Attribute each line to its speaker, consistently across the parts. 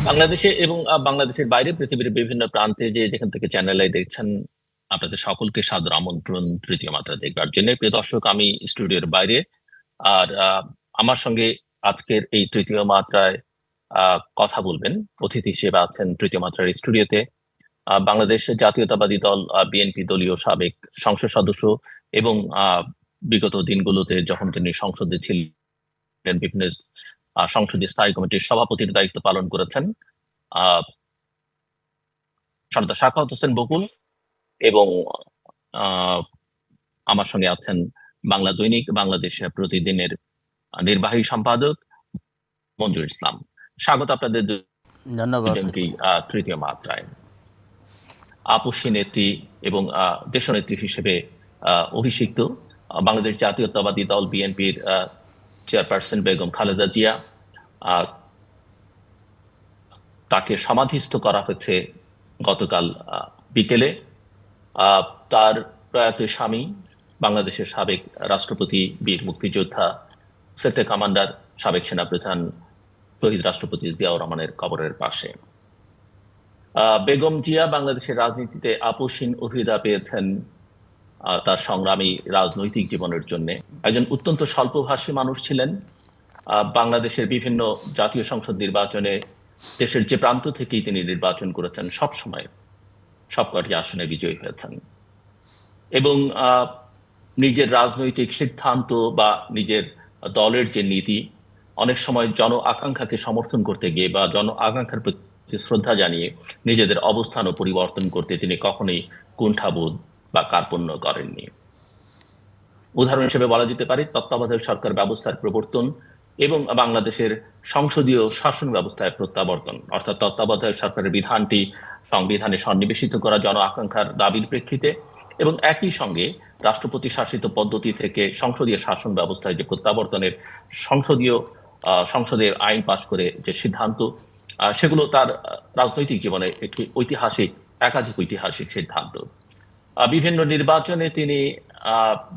Speaker 1: বাংলাদেশে এবং বাংলাদেশের বাইরে পৃথিবীর বিভিন্ন প্রান্তে যে যেখান থেকে চ্যানেলে দেখছেন, আপনাদের সকলকে সাদর আমন্ত্রণ তৃতীয় মাত্রা দেখবার জন্য। প্রিয় দর্শক, আমি স্টুডিওর বাইরে। আর আমার সঙ্গে আজকের এই তৃতীয় মাত্রায় কথা বলবেন অতিথি হিসেবে আছেন তৃতীয় মাত্রার স্টুডিওতে বাংলাদেশ জাতীয়তাবাদী দল বিএনপি দলীয় সাবেক সংসদ সদস্য এবং বিগত দিনগুলোতে যখন তিনি সংসদে ছিলেন বিভিন্ন সংসদীয় স্থায়ী কমিটির সভাপতির দায়িত্ব পালন করেছেন আহ সর্দার সাখাওয়াত হোসেন বকুল। এবং আহ আমার সঙ্গে আছেন বাংলা দৈনিক বাংলাদেশ প্রতিদিনের নির্বাহী সম্পাদক মঞ্জুর ইসলাম। স্বাগত আপনাদের
Speaker 2: ধন্যবাদ।
Speaker 1: দুজনকেই তৃতীয় মাত্রায়। আপসী নেত্রী এবং দেশনেত্রী হিসেবে অভিষিক্ত বাংলাদেশ জাতীয়তাবাদী দল বিএনপির চেয়ারপারসন বেগম খালেদা জিয়া, তাকে সমাধিস্থ করা হয়েছে গতকাল বিকেলে। তার প্রয়াত স্বামী বাংলাদেশের সাবেক রাষ্ট্রপতি, বীর মুক্তিযোদ্ধা, সেক্টর কমান্ডার, সাবেক সেনাপ্রধান শহীদ রাষ্ট্রপতি জিয়াউর রহমানের কবরের পাশে। বেগম জিয়া বাংলাদেশের রাজনীতিতে আপসহীন অভিধা পেয়েছেন তার সংগ্রামী রাজনৈতিক জীবনের জন্য। একজন অত্যন্ত স্বল্পভাষী মানুষ ছিলেন। বাংলাদেশের বিভিন্ন জাতীয় সংসদ নির্বাচনে দেশের যে প্রান্ত থেকেই তিনি নির্বাচন করেছেন, সব সময় সবকটি আসনে বিজয়ী হয়েছেন এবং নিজের রাজনৈতিক সিদ্ধান্ত বা নিজের দলের যে নীতি, অনেক সময় জন আকাঙ্ক্ষাকে সমর্থন করতে গিয়ে বা জন আকাঙ্ক্ষার প্রতি শ্রদ্ধা জানিয়ে নিজেদের অবস্থানও পরিবর্তন করতে তিনি কখনোই কুণ্ঠাবোধ বা কার্পণ্য করেননি। উদাহরণ হিসেবে বলা যেতে পারে তত্ত্বাবধায়ক সরকার ব্যবস্থার প্রবর্তন এবং বাংলাদেশের সংসদীয় শাসন ব্যবস্থায় প্রত্যাবর্তন, অর্থাৎ তত্ত্বাবধায়ক সরকারের বিধানটি সংবিধানে সন্নিবেশিত করা জন আকাঙ্ক্ষার দাবির প্রেক্ষিতে এবং একই সঙ্গে রাষ্ট্রপতি শাসিত পদ্ধতি থেকে সংসদীয় শাসন ব্যবস্থায় যে প্রত্যাবর্তনের সংসদের আইন পাশ করে যে সিদ্ধান্ত, সেগুলো তার রাজনৈতিক জীবনে একটি একাধিক ঐতিহাসিক সিদ্ধান্ত। বিভিন্ন নির্বাচনে তিনি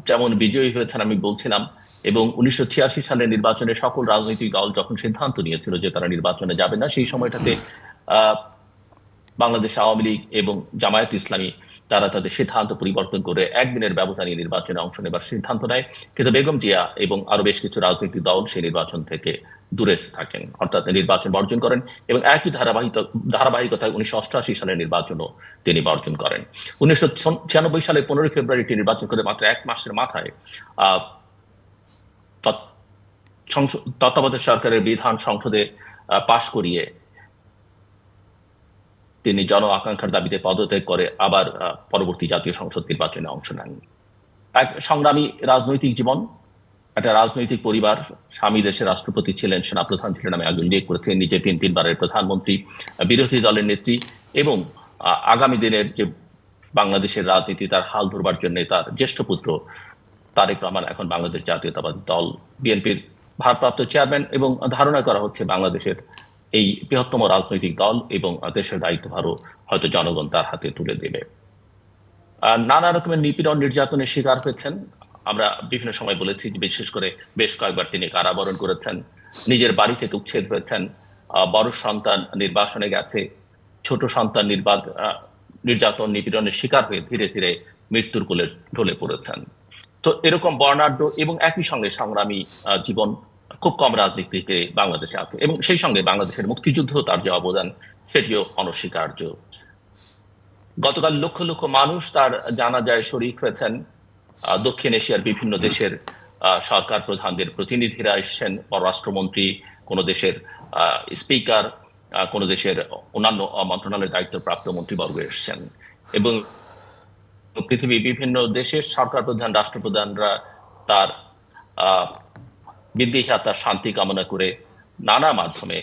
Speaker 1: যেমন বিজয়ী হয়েছেন আমি বলছিলাম, এবং 1986 সালের নির্বাচনে সকল রাজনৈতিক দল যখন সিদ্ধান্ত নিয়েছিল যে তারা নির্বাচনে যাবে না, সেই সময়টাতে বাংলাদেশ আওয়ামী লীগ এবং জামায়াত ইসলামী তারা তাদের সিদ্ধান্ত পরিবর্তন করে একদিনের ব্যবধানে নির্বাচনে অংশ নেবার সিদ্ধান্ত নেয়। কিন্তু বেগম জিয়া এবং আরো বেশ কিছু রাজনৈতিক দল সেই নির্বাচন থেকে দূরে থাকেন, অর্থাৎ নির্বাচন বর্জন করেন এবং একই ধারাবাহিকতায় 1988 সালের নির্বাচনও তিনি বর্জন করেন। 1996 সালের 15 ফেব্রুয়ারি নির্বাচন করে মাত্র এক মাসের মাথায় তত্ত্বাবধায়ক সরকারের বিধান সংসদে পাশ করিয়ে তিনি জন আকাঙ্ক্ষার দাবিতে পদত্যাগ করে আবার পরবর্তী জাতীয় সংসদ নির্বাচনে অংশ নেন। এক সংগ্রামী রাজনৈতিক জীবন, একটা রাজনৈতিক পরিবার। স্বামী দেশের রাষ্ট্রপতি ছিলেন, সেনাপ্রধান ছিলেন, আমি আগে উল্লেখ করেছি, নিজে তিনবারের প্রধানমন্ত্রী, বিরোধী দলের নেত্রী এবং আগামী দিনের যে বাংলাদেশের রাজনীতি তার হাল ধরবার জন্য তার জ্যেষ্ঠ পুত্র তারেক রহমান এখন বাংলাদেশ জাতীয়তাবাদী দল বিএনপির ভারপ্রাপ্ত চেয়ারম্যান, এবং ধারণা করা হচ্ছে বাংলাদেশের এই বৃহত্তম রাজনৈতিক দল এবং দেশের দায়িত্বভারও হয়তো জনগণ তার হাতে তুলে দেবে। নানা রকমের নিপীড়ন নির্যাতনের শিকার হয়েছেন। আমরা বিভিন্ন সময় বলেছি যে বিশেষ করে বেশ কয়েকবার তিনি কারাবরণ করেছেন, নিজের বাড়ি থেকে উচ্ছেদ হয়েছেন, বড় সন্তান নির্বাসনে গেছে, ছোট সন্তান নির্যাতন নিপীড়নের শিকার হয়ে ধীরে ধীরে মৃত্যুর কোলে ঢলে পড়েছেন। তো এরকম বর্ণাঢ্য এবং একই সঙ্গে সংগ্রামী জীবন খুব কম রাজনীতিতে বাংলাদেশে আছে, এবং সেই সঙ্গে বাংলাদেশের মুক্তিযুদ্ধ তার যে অবদান সেটিও অনস্বীকার্য। গতকাল লক্ষ লক্ষ মানুষ তার জানাজায় শরীক হয়েছেন। দক্ষিণ এশিয়ার বিভিন্ন দেশের সরকার প্রধানদের প্রতিনিধিরা এসেছেন, পররাষ্ট্রমন্ত্রী, কোন দেশের স্পিকার, কোন দেশের অন্যান্য মন্ত্রণালয়ের দায়িত্বপ্রাপ্ত মন্ত্রীবর্গ এসেছেন, এবং পৃথিবীর বিভিন্ন দেশের সরকার প্রধান, রাষ্ট্রপ্রধানরা তার বিদেহী আত্মার শান্তি কামনা করে নানা মাধ্যমে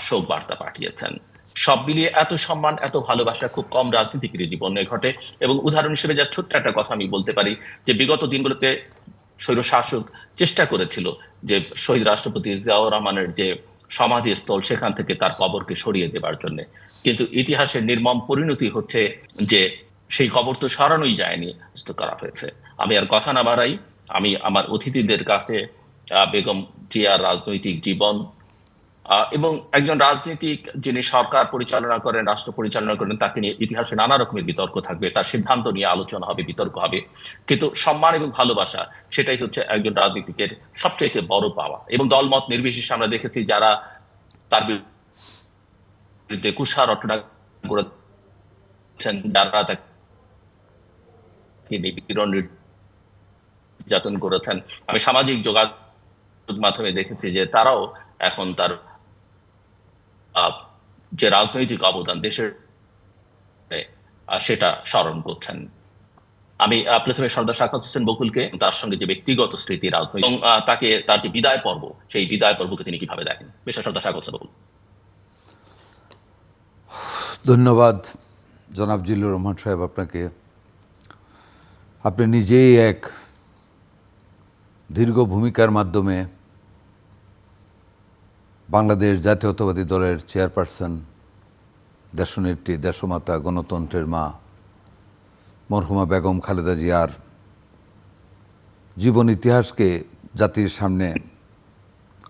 Speaker 1: শোক বার্তা পাঠিয়েছেন। সব মিলিয়ে এত সম্মান, এত ভালোবাসা খুব কম রাজনীতিকের জীবনে ঘটে। এবং উদাহরণ হিসেবে যা ছোট্ট একটা কথা আমি বলতে পারি যে বিগত দিনগুলোতে স্বৈরশাসক চেষ্টা করেছিল যে শহীদ রাষ্ট্রপতি জিয়াউর রহমানের যে সমাধিস্থল সেখান থেকে তার কবরকে সরিয়ে দেবার জন্য, কিন্তু ইতিহাসের নির্মম পরিণতি হচ্ছে যে সেই কবর তো সরানোই যায়নি, করা হয়েছে। আমি আর কথা না বাড়াই, আমি আমার অতিথিদের কাছে বেগম জিয়ার রাজনৈতিক জীবন, এবং একজন রাজনীতিক যিনি সরকার পরিচালনা করেন, রাষ্ট্র পরিচালনা করেন, তাকে নিয়ে ইতিহাসে নানা রকমের বিতর্ক থাকবে, তার সিদ্ধান্ত নিয়ে আলোচনা হবে, বিতর্ক হবে, কিন্তু সম্মান এবং ভালোবাসা সেটাই হচ্ছে একজন রাজনীতিকের সবচেয়ে বড় পাওয়া। এবং দলমত নির্বিশেষে আমরা দেখেছি যারা তার বিরুদ্ধে কুৎসা রটনা করেছেন, যারা তাকে নিপীড়ন নির্যাতন করেছেন, আমি সামাজিক যোগাযোগ মাধ্যমে দেখেছি যে তারাও এখন তার যে রাজনৈতিক অবদান দেশের সেটা স্মরণ করছেন। আমি প্রথমে সর্দার সাখাওয়াত হোসেন বকুলকে, তার সঙ্গে যে ব্যক্তিগত স্মৃতি রাজনৈতিক, এবং তাকে তার যে বিদায় পর্ব, সেই বিদায় পর্বকে তিনি কিভাবে দেখেন, বিশেষ সর্দার সাখাওয়াত হোসেন বকুল।
Speaker 2: ধন্যবাদ জনাব জিল্লুর রহমান সাহেব আপনাকে। আপনি নিজেই এক দীর্ঘ ভূমিকার মাধ্যমে বাংলাদেশ জাতীয়তাবাদী দলের চেয়ারপারসন, দেশনেত্রী, দেশমাতা, গণতন্ত্রের মা মরহুমা বেগম খালেদা জিয়ার জীবন ইতিহাসকে জাতির সামনে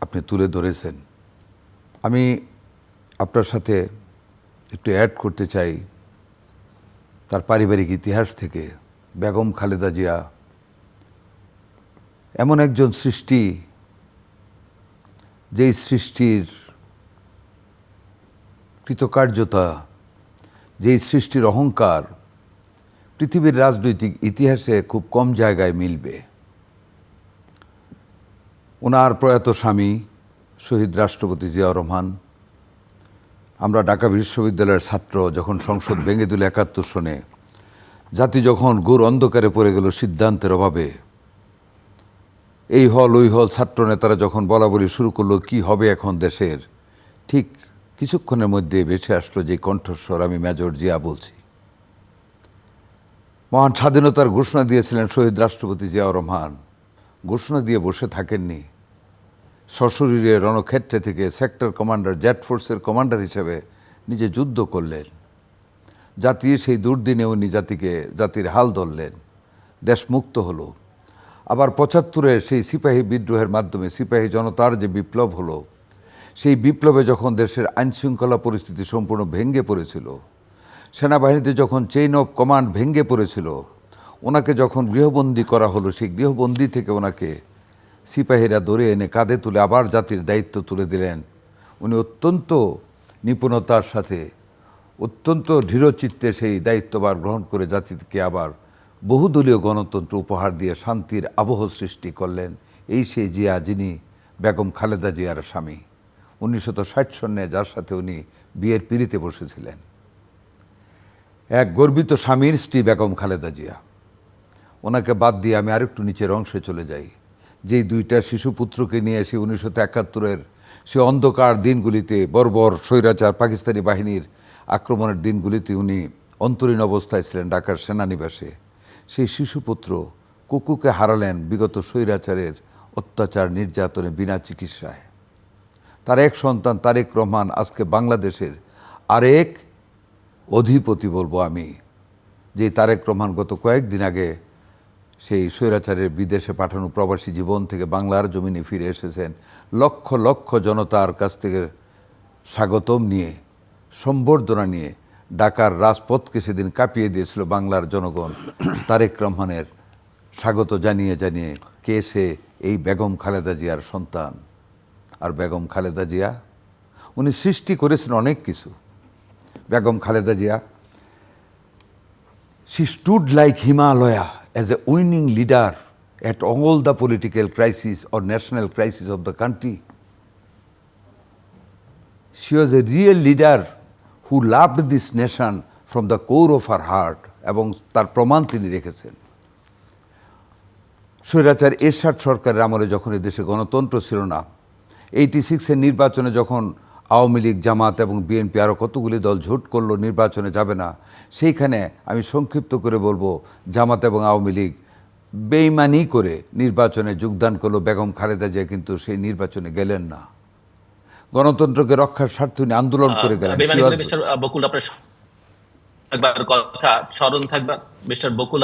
Speaker 2: আপনি তুলে ধরেছেন। আমি আপনার সাথে একটু অ্যাড করতে চাই তার পারিবারিক ইতিহাস থেকে। বেগম খালেদা জিয়া এমন একজন সৃষ্টি, যেই সৃষ্টির কৃতকার্যতা, যেই সৃষ্টির অহংকার পৃথিবীর রাজনৈতিক ইতিহাসে খুব কম জায়গায় মিলবে। ওনার প্রয়াত স্বামী শহীদ রাষ্ট্রপতি জিয়াউর রহমান, আমরা ঢাকা বিশ্ববিদ্যালয়ের ছাত্র যখন সংসদ ভেঙে দিল ৭১ সনে, জাতি যখন ঘোর অন্ধকারে পড়ে গেল সিদ্ধান্তের অভাবে, এই হল ওই হল ছাত্র নেতারা যখন বলা বলি শুরু করলো কি হবে এখন দেশের, ঠিক কিছুক্ষণের মধ্যে ভেসে আসলো যে কণ্ঠস্বর, আমি মেজর জিয়া বলছি। মহান স্বাধীনতার ঘোষণা দিয়েছিলেন শহীদ রাষ্ট্রপতি জিয়াউর রহমান। ঘোষণা দিয়ে বসে থাকেননি, সশরীরে রণক্ষেত্রে থেকে সেক্টর কমান্ডার, জেট ফোর্সের কমান্ডার হিসেবে নিজে যুদ্ধ করলেন। জাতি সেই দুর্দিনে উনি জাতির হাল ধরলেন, দেশ মুক্ত হলো। আবার ৭৫-এর সেই সিপাহী বিদ্রোহের মাধ্যমে সিপাহী জনতার যে বিপ্লব হলো, সেই বিপ্লবে যখন দেশের আইনশৃঙ্খলা পরিস্থিতি সম্পূর্ণ ভেঙে পড়েছিল, সেনাবাহিনীতে যখন চেইন অফ কমান্ড ভেঙে পড়েছিল, ওনাকে যখন গৃহবন্দী করা হলো, সেই গৃহবন্দী থেকে ওনাকে সিপাহীরা ধরে এনে কাঁধে তুলে আবার জাতির দায়িত্ব তুলে দিলেন। উনি অত্যন্ত নিপুণতার সাথে, অত্যন্ত দৃঢ়চিত্তে সেই দায়িত্বভার গ্রহণ করে জাতিকে আবার বহুদলীয় গণতন্ত্র উপহার দিয়ে শান্তির আবহ সৃষ্টি করলেন। এই সেই জিয়া যিনি বেগম খালেদা জিয়ার স্বামী, ১৯৬০ সনে যার সাথে উনি বিয়ের পিঁড়িতে বসেছিলেন। এক গর্বিত স্বামীর স্ত্রী বেগম খালেদা জিয়া। ওনাকে বাদ দিয়ে আমি আরেকটু নিচের অংশে চলে যাই। যেই দুইটা শিশুপুত্রকে নিয়ে এসে ১৯৭১-এর সে অন্ধকার দিনগুলিতে, বর্বর স্বৈরাচার পাকিস্তানি বাহিনীর আক্রমণের দিনগুলিতে উনি অন্তরীণ অবস্থায় ছিলেন ঢাকার সেনানিবাসে। সেই শিশুপুত্র কুকুকে হারালেন বিগত স্বৈরাচারের অত্যাচার নির্যাতনে বিনা চিকিৎসায়। তার এক সন্তান তারেক রহমান আজকে বাংলাদেশের আরেক অধিপতি বলবো আমি, যে তারেক রহমান গত কয়েকদিন আগে সেই স্বৈরাচারের বিদেশে পাঠানো প্রবাসী জীবন থেকে বাংলার জমিনে ফিরে এসেছেন। লক্ষ লক্ষ জনতার কাছ থেকে স্বাগতম নিয়ে, সম্বর্ধনা নিয়ে ঢাকার রাজপথকে সেদিন কাঁপিয়ে দিয়েছিল বাংলার জনগণ। তারেক রহমানের স্বাগত জানিয়ে জানিয়ে কে সে? এই বেগম খালেদা জিয়ার সন্তান। আর বেগম খালেদা জিয়া উনি সৃষ্টি করেছেন অনেক কিছু। Begum Khaleda Zia, she stood like Himalaya as a winning leader at all the political crises or national crises of the country. She was a real leader who loved this nation from the core of her heart, এবং তার প্রমাণ তিনি রেখেছেন। স্বৈরাচার এরশাদ সরকারের আমলে যখন এই দেশে গণতন্ত্র ছিল না, 86-এর নির্বাচনে যখন আওয়ামী লীগ, জামাত এবং বিএনপি আরও কতগুলি দল জোট করলো নির্বাচনে যাবে না, সেইখানে আমি সংক্ষিপ্ত করে বলবো জামাত এবং আওয়ামী লীগ বেইমানি করে নির্বাচনে যোগদান করলো। বেগম খালেদা জিয়া কিন্তু সেই নির্বাচনে গেলেন না। গণতন্ত্রকে রক্ষার স্বার্থে উনি আন্দোলন করে গেলেন।
Speaker 1: মিস্টার বকুল, আপনার একবার কথা স্মরণ থাকবে মিস্টার বকুল,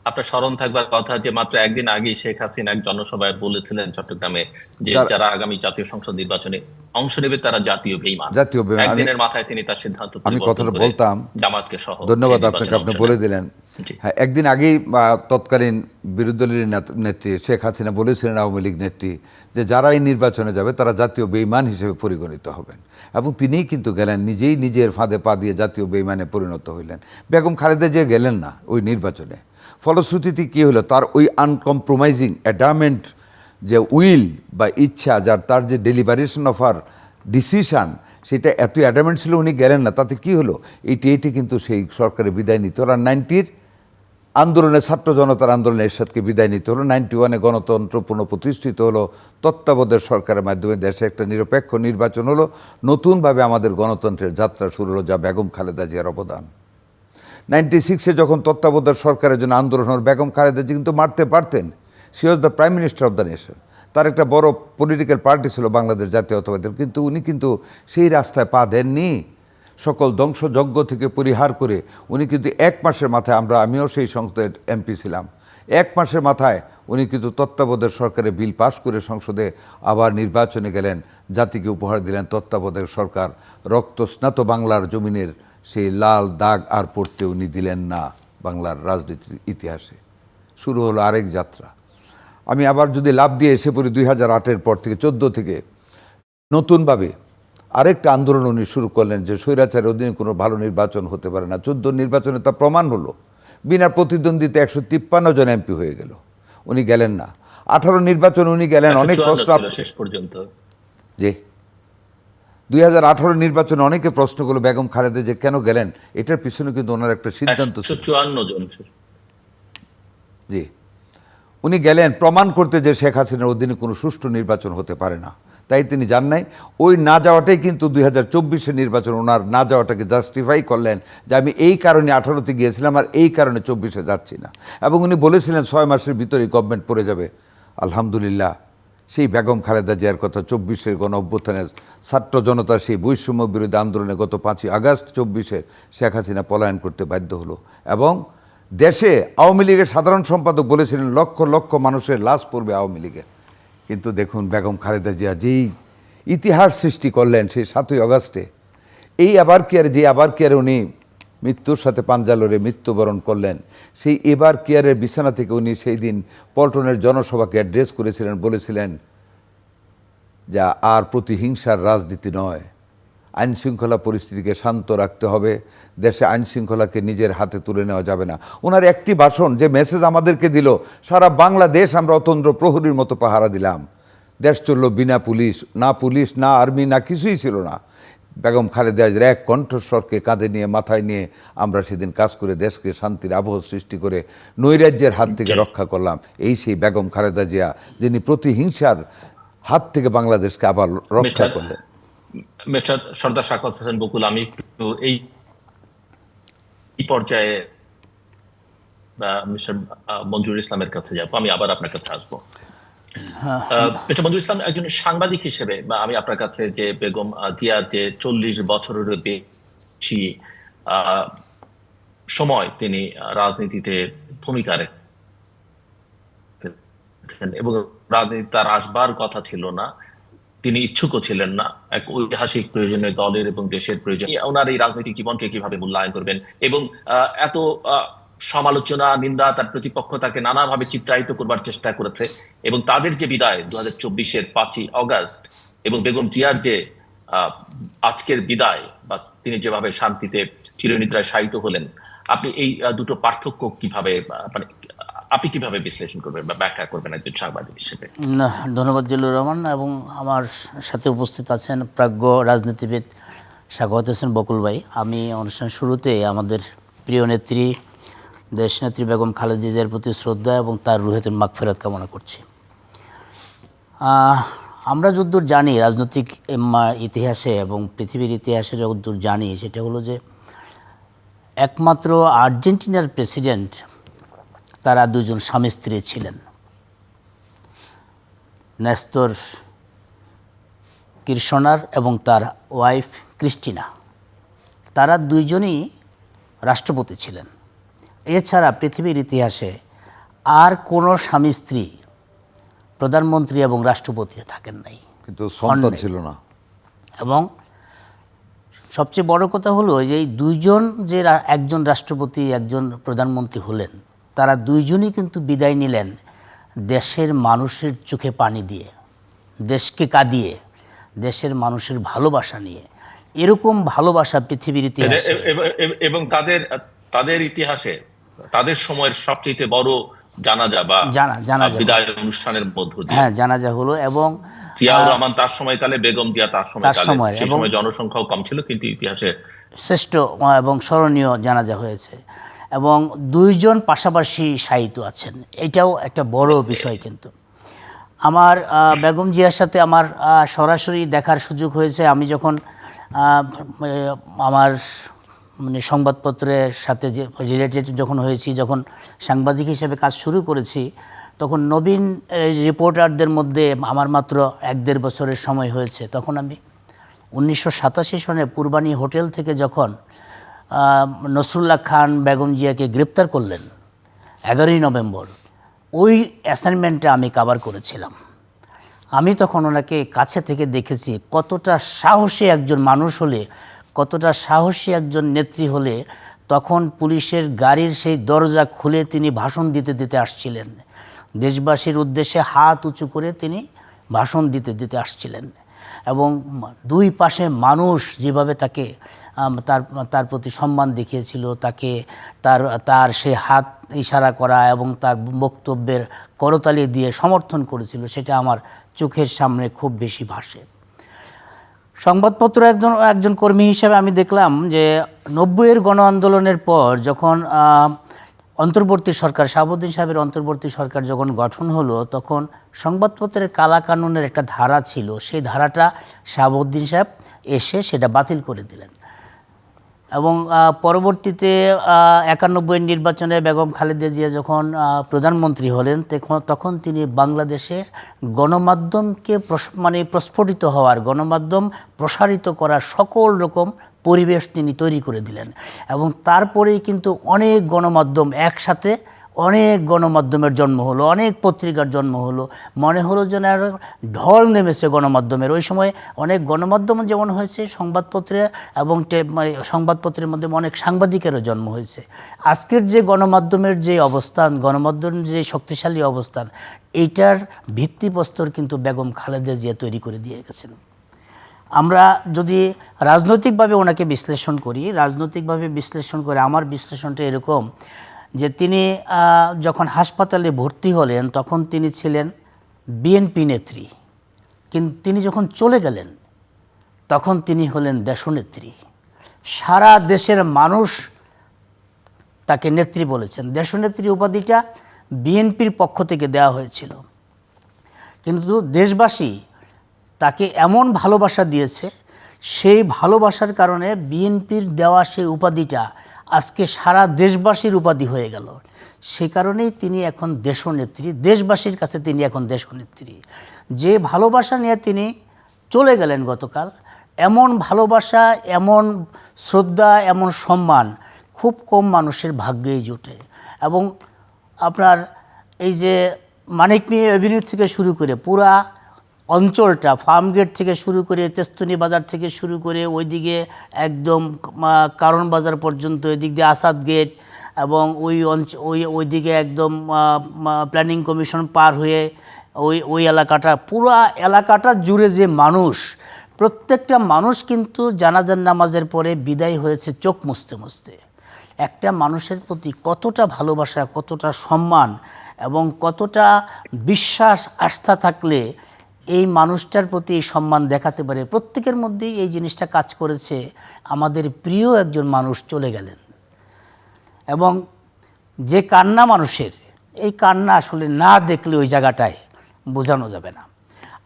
Speaker 1: আপনার স্মরণ থাকবার কথা যে মাত্র একদিন আগে শেখ হাসিনা এক জনসভায় বলেছিলেন চট্টগ্রামে যে
Speaker 2: যারা
Speaker 1: যারা আগামী জাতীয় সংসদ নির্বাচনে অংশ নেবে তারা জাতীয় বেঈমান।
Speaker 2: জাতীয়
Speaker 1: একদিনের মাথায় তিনি তার সিদ্ধান্ত
Speaker 2: আমি
Speaker 1: পরিবর্তন
Speaker 2: কথাটা
Speaker 1: করে
Speaker 2: বলতাম,
Speaker 1: জামাতকে সহ
Speaker 2: ধন্যবাদ
Speaker 1: সেই
Speaker 2: আপনাকে,
Speaker 1: নির্বাচনে
Speaker 2: আপনি
Speaker 1: অংশ
Speaker 2: বলে
Speaker 1: নেন।
Speaker 2: দিলেন।
Speaker 1: জি।
Speaker 2: হ্যাঁ, একদিন আগেই তৎকালীন বিরোধী দলের নেত্রী শেখ হাসিনা বলেছিলেন, আওয়ামী লীগ নেত্রী, যে যারা এই নির্বাচনে যাবে তারা জাতীয় বেঈমান হিসেবে পরিগণিত হবেন, এবং তিনিই কিন্তু গেলেন, নিজেই নিজের ফাঁদে পা দিয়ে জাতীয় বেঈমানে পরিণত হইলেন। বেগম খালেদা জিয়া গেলেন না ওই নির্বাচনে। ফলশ্রুতিতে কী হলো, তার ওই আনকম্প্রোমাইজিং অ্যাডামেন্ট যে উইল বা ইচ্ছা, যার তার যে ডেলিভারেশন অফ আর ডিসিশান, সেটা এত অ্যাডামেন্ট ছিল, উনি গেলেন না। তাতে কি হলো, এইটি কিন্তু সেই সরকারের বিদায় নিতে হলো। আর 90-র আন্দোলনে, ছাত্র জনতার আন্দোলনে এরশাদকে বিদায় নিতে হলো। 91-এ গণতন্ত্র পুনঃপ্রতিষ্ঠিত হলো তত্ত্বাবধায়ক সরকারের মাধ্যমে, দেশে একটা নিরপেক্ষ নির্বাচন হলো, নতুনভাবে আমাদের গণতন্ত্রের যাত্রা শুরু হলো, যা বেগম খালেদা জিয়ার অবদান। 96-এ যখন তত্ত্বাবধায়ক সরকারের জন্য আন্দোলন হল, বেগম খালেদা জি কিন্তু মারতে পারতেন। She was the prime minister of the nation. তার একটা বড় পলিটিক্যাল পার্টি ছিল বাংলাদেশ জাতীয়তাবাদের, কিন্তু উনি কিন্তু সেই রাস্তায় পা দেননি। সকল ধ্বংসযজ্ঞ থেকে পরিহার করে উনি কিন্তু 1 মাসের মাথায়, আমিও সেই সংসদের এমপি ছিলাম, 1 মাসের মাথায় উনি কিন্তু তত্ত্বাবধায়ক সরকারের বিল পাস করে সংসদে আবার নির্বাচনে গেলেন, জাতিকে উপহার দিলেন তত্ত্বাবধায়ক সরকার। রক্তস্নাত বাংলার জমিনের সেই লাল দাগ আর পড়তে উনি দিলেন না বাংলার রাজনীতির ইতিহাসে। শুরু হলো আরেক যাত্রা। আমি আবার যদি লাভ দিয়ে এসে পড়ি 2008-এর পর থেকে, 14 থেকে নতুনভাবে আরেকটা আন্দোলন উনি শুরু করলেন যে স্বৈরাচারের অধীনে কোনো ভালো নির্বাচন হতে পারে না। 14 নির্বাচনে তা প্রমাণ হলো। বিনা প্রতিদ্বন্দ্বিতা 153 জন এমপি হয়ে গেল, উনি গেলেন না। 18 নির্বাচন উনি গেলেন, অনেক
Speaker 1: 154
Speaker 2: প্রশ্ন
Speaker 1: ছিল শেষ পর্যন্ত।
Speaker 2: যে 2018 নির্বাচনে অনেকে প্রশ্ন করলো বেগম খালেদা যে কেন গেলেন, এটার পিছনে কিন্তু ওনার একটা সিদ্ধান্ত ছিল।
Speaker 1: 154 জন।
Speaker 2: জি, উনি গেলেন প্রমাণ করতে যে শেখ হাসিনার অধীনে কোনো সুষ্ঠু নির্বাচন হতে পারে না, তাই তিনি যান নাই। ওই না যাওয়াটাই কিন্তু 2024-এর নির্বাচন, ওনার না যাওয়াটাকে জাস্টিফাই করলেন যে আমি এই কারণে 18-তে গিয়েছিলাম আর এই কারণে 24-এ যাচ্ছি না। এবং উনি বলেছিলেন 6 মাসের ভিতরেই গভর্নমেন্ট পড়ে যাবে। আলহামদুলিল্লাহ, সেই বেগম খালেদা জিয়ার কথা 24-এর গণ অভ্যুত্থানে ছাত্র জনতার সেই বৈষম্য বিরোধী আন্দোলনে গত 5ই আগস্ট 24-এ শেখ হাসিনা পলায়ন করতে বাধ্য হলো। এবং দেশে আওয়ামী লীগের সাধারণ সম্পাদক বলেছিলেন লক্ষ লক্ষ মানুষের লাশ পড়বে আওয়ামী লীগের। কিন্তু দেখুন বেগম খালেদা জিয়া যেই ইতিহাস সৃষ্টি করলেন সেই 7ই আগস্টে, এই আবার কেয়ারে উনি মৃত্যুর সাথে পাঞ্জা লড়ে মৃত্যুবরণ করলেন, সেই এবার কেয়ারের বিছানা থেকে উনি সেই দিন পল্টনের জনসভাকে অ্যাড্রেস করেছিলেন, বলেছিলেন যা আর প্রতিহিংসার রাজনীতি নয়, আইনশৃঙ্খলা পরিস্থিতিকে শান্ত রাখতে হবে, দেশে আইনশৃঙ্খলাকে নিজের হাতে তুলে নেওয়া যাবে না। ওনার একটি ভাষণ যে মেসেজ আমাদেরকে দিল, সারা বাংলাদেশ আমরা অতন্দ্র প্রহরীর মতো পাহারা দিলাম, দেশ চলল বিনা পুলিশ, না আর্মি, না কিছুই ছিল না। বেগম খালেদা জিয়ার এক কণ্ঠস্বরকে কাঁধে নিয়ে, মাথায় নিয়ে আমরা সেদিন কাজ করে দেশকে শান্তির আবহ সৃষ্টি করে নৈরাজ্যের হাত থেকে রক্ষা করলাম। এই সেই বেগম খালেদা জিয়া যিনি প্রতিহিংসার হাত থেকে বাংলাদেশকে আবার রক্ষা করলেন।
Speaker 1: মিস্টার সর্দার সাখাওয়াত হোসেন বকুল, আমি একটু এই পর্যায়ে মিস্টার মঞ্জুর ইসলামের কাছে যাব, আমি আবার আপনার কাছে আসবো। মিস্টার মঞ্জুর ইসলাম, একজন সাংবাদিক হিসেবে আমি আপনার কাছে যে বেগম জিয়ার যে 40 বছরের বেশি সময় তিনি রাজনীতিতে ভূমিকা রেখেছেন এবং রাজনীতি তার আসবার কথা ছিল না, তিনি ইচ্ছুকও ছিলেন না, এক ঐতিহাসিক প্রয়োজনে দলের এবং দেশের প্রয়োজন, ওনার এই রাজনৈতিক জীবনকে কিভাবে মূল্যায়ন করবেন? এবং এত সমালোচনা, নিন্দা, তার প্রতিপক্ষ তাকে নানাভাবে চিত্রায়িত করবার চেষ্টা করেছে, এবং তাদের যে বিদায় 2024-এর 5ই আগস্ট এবং বেগম জিয়ার যে আজকের বিদায়, বা তিনি যেভাবে শান্তিতে চিরনিদ্রায় শায়িত হলেন, আপনি এই দুটো পার্থক্য কিভাবে, মানে আপনি কিভাবে বিশ্লেষণ করবেন বা ব্যাখ্যা করবেন একজন সাংবাদিক হিসেবে?
Speaker 3: না, ধন্যবাদ জিল্লুর রহমান। এবং আমার সাথে উপস্থিত আছেন প্রাজ্ঞ রাজনীতিবিদ সাখাওয়াত হোসেন বকুল ভাই। আমি অনুষ্ঠান শুরুতে আমাদের প্রিয় নেত্রী, দেশনেত্রী বেগম খালেদা জিয়ার প্রতি শ্রদ্ধা এবং তার রুহেতে মাগফিরাত কামনা করছি। আমরা যতদূর জানি রাজনৈতিক ইতিহাসে এবং পৃথিবীর ইতিহাসে যতদূর জানি, সেটা হলো যে একমাত্র আর্জেন্টিনার প্রেসিডেন্ট, তারা দুজন স্বামী স্ত্রী ছিলেন, নেস্তর কিরশনার এবং তার ওয়াইফ ক্রিস্টিনা। তারা দুইজনই রাষ্ট্রপতি ছিলেন। এছাড়া পৃথিবীর ইতিহাসে আর কোনো স্বামী স্ত্রী প্রধানমন্ত্রী এবং রাষ্ট্রপতি থাকেন নাই,
Speaker 2: কিন্তু সন্তান
Speaker 3: অন্যায়।
Speaker 2: ছিল না।
Speaker 3: এবং সবচেয়ে বড় কথা হলো যে এই দুইজন যে একজন রাষ্ট্রপতি একজন প্রধানমন্ত্রী হলেন, তারা দুইজনই কিন্তু বিদায় নিলেন দেশের মানুষের চোখে পানি দিয়ে, দেশকে কাঁদিয়ে, দেশের মানুষের ভালোবাসা নিয়ে। এরকম ভালোবাসা পৃথিবীর ইতিহাসে
Speaker 1: এবং তাদের ইতিহাসে তাদের সময়ের সবচেয়ে বড় জানাজা বা
Speaker 3: জানাজা
Speaker 1: বিদায় অনুষ্ঠানের মধ্য দিয়ে,
Speaker 3: হ্যাঁ জানাজা হলো। এবং
Speaker 1: জিয়াউর রহমান তার সময়কালে, বেগম জিয়া তার সময়কালে, সেই
Speaker 3: এবং
Speaker 1: সময় জনসংখ্যাও কম ছিল, কিন্তু ইতিহাসে
Speaker 3: শ্রেষ্ঠ এবং স্মরণীয় জানাজা হয়েছে। এবং দুইজন পাশাপাশি শায়িত আছেন, এটাও একটা বড় বিষয়। কিন্তু আমার বেগম জিয়ার সাথে আমার সরাসরি দেখার সুযোগ হয়েছে। আমি যখন আমার মানে সংবাদপত্রের সাথে যে রিলেটেড যখন হয়েছি, যখন সাংবাদিক হিসেবে কাজ শুরু করেছি, তখন নবীন রিপোর্টারদের মধ্যে আমার মাত্র 1-1.5 বছরের সময় হয়েছে। তখন আমি 1987 সনে পূর্বানী হোটেল থেকে যখন নসরুল্লাহ খান বেগম জিয়াকে গ্রেপ্তার করলেন 11ই নভেম্বর, ওই অ্যাসাইনমেন্টটা আমি কভার করেছিলাম। আমি তখন ওনাকে কাছে থেকে দেখেছি কতটা সাহসী একজন মানুষ হলে, কতটা সাহসী একজন নেত্রী হলে তখন পুলিশের গাড়ির সেই দরজা খুলে তিনি ভাষণ দিতে দিতে আসছিলেন, দেশবাসীর উদ্দেশ্যে হাত উঁচু করে তিনি ভাষণ দিতে দিতে আসছিলেন। এবং দুই পাশে মানুষ যেভাবে তাকে তার প্রতি সম্মান দেখিয়েছিল, তাকে তার সে হাত ইশারা করা এবং তার বক্তব্যের করতালি দিয়ে সমর্থন করেছিল, সেটা আমার চোখের সামনে খুব বেশি ভাসে। সংবাদপত্র একজন কর্মী হিসেবে আমি দেখলাম যে 90-এর গণ আন্দোলনের পর যখন অন্তর্বর্তী সরকার, শাহাবুদ্দিন সাহেবের অন্তর্বর্তী সরকার যখন গঠন হলো, তখন সংবাদপত্রের কালা কানুনের একটা ধারা ছিল, সেই ধারাটা শাহাবুদ্দিন সাহেব এসে সেটা বাতিল করে দিলেন। এবং পরবর্তীতে 91-এর নির্বাচনে বেগম খালেদা জিয়া যখন প্রধানমন্ত্রী হলেন, তখন তিনি বাংলাদেশে গণমাধ্যমকে প্রস্ফুটিত হওয়ার, গণমাধ্যম প্রসারিত করার সকল রকম পরিবেশ তিনি তৈরি করে দিলেন। এবং তারপরেই কিন্তু অনেক গণমাধ্যম একসাথে, অনেক গণমাধ্যমের জন্ম হলো, অনেক পত্রিকার জন্ম হলো। মনে হলো যেন আর ঢল নেমেছে গণমাধ্যমের। ওই সময় অনেক গণমাধ্যম যেমন হয়েছে, সংবাদপত্রে এবং সংবাদপত্রের মধ্যে অনেক সাংবাদিকেরও জন্ম হয়েছে। আজকের যে গণমাধ্যমের যে অবস্থান, গণমাধ্যমের যে শক্তিশালী অবস্থান, এইটার ভিত্তিপ্রস্তর কিন্তু বেগম খালেদা জিয়া তৈরি করে দিয়ে গেছেন। আমরা যদি রাজনৈতিকভাবে ওনাকে বিশ্লেষণ করি, রাজনৈতিকভাবে বিশ্লেষণ করে আমার বিশ্লেষণটা এরকম যে তিনি যখন হাসপাতালে ভর্তি হলেন তখন তিনি ছিলেন বিএনপি নেত্রী, কিন্তু তিনি যখন চলে গেলেন তখন তিনি হলেন দেশনেত্রী। সারা দেশের মানুষ তাকে নেত্রী বলেছেন। দেশনেত্রী উপাধিটা বিএনপির পক্ষ থেকে দেওয়া হয়েছিল, কিন্তু দেশবাসী তাকে এমন ভালোবাসা দিয়েছে, সেই ভালোবাসার কারণে বিএনপির দেওয়া সেই উপাধিটা আজকে সারা দেশবাসীর উপাধি হয়ে গেল। সে কারণেই তিনি এখন দেশনেত্রী, দেশবাসীর কাছে তিনি এখন দেশনেত্রী। যে ভালোবাসা নিয়ে তিনি চলে গেলেন গতকাল, এমন ভালোবাসা, এমন শ্রদ্ধা, এমন সম্মান খুব কম মানুষের ভাগ্যেই জোটে। এবং আপনার এই যে মানিক মিয়া এভিনিউ থেকে শুরু করে পুরা অঞ্চলটা, ফার্মগেট থেকে শুরু করে তেস্তুনি বাজার থেকে শুরু করে ওইদিকে একদম কারণ বাজার পর্যন্ত, এদিক দিয়ে আসাদ গেট এবং ওইদিকে একদম প্ল্যানিং কমিশন পার হয়ে ওই এলাকাটা, পুরো এলাকাটা জুড়ে যে মানুষ, প্রত্যেকটা মানুষ কিন্তু জানাজার নামাজের পরে বিদায় হয়েছে চোখ মুছতে মুছতে। একটা মানুষের প্রতি কতটা ভালোবাসা, কতটা সম্মান এবং কতটা বিশ্বাস, আস্থা থাকলে এই মানুষটার প্রতি এই সম্মান দেখাতে পারে। প্রত্যেকের মধ্যেই এই জিনিসটা কাজ করেছে। আমাদের প্রিয় একজন মানুষ চলে গেলেন এবং যে কান্না মানুষের, এই কান্না আসলে না দেখলে ওই জায়গাটায় বোঝানো যাবে না।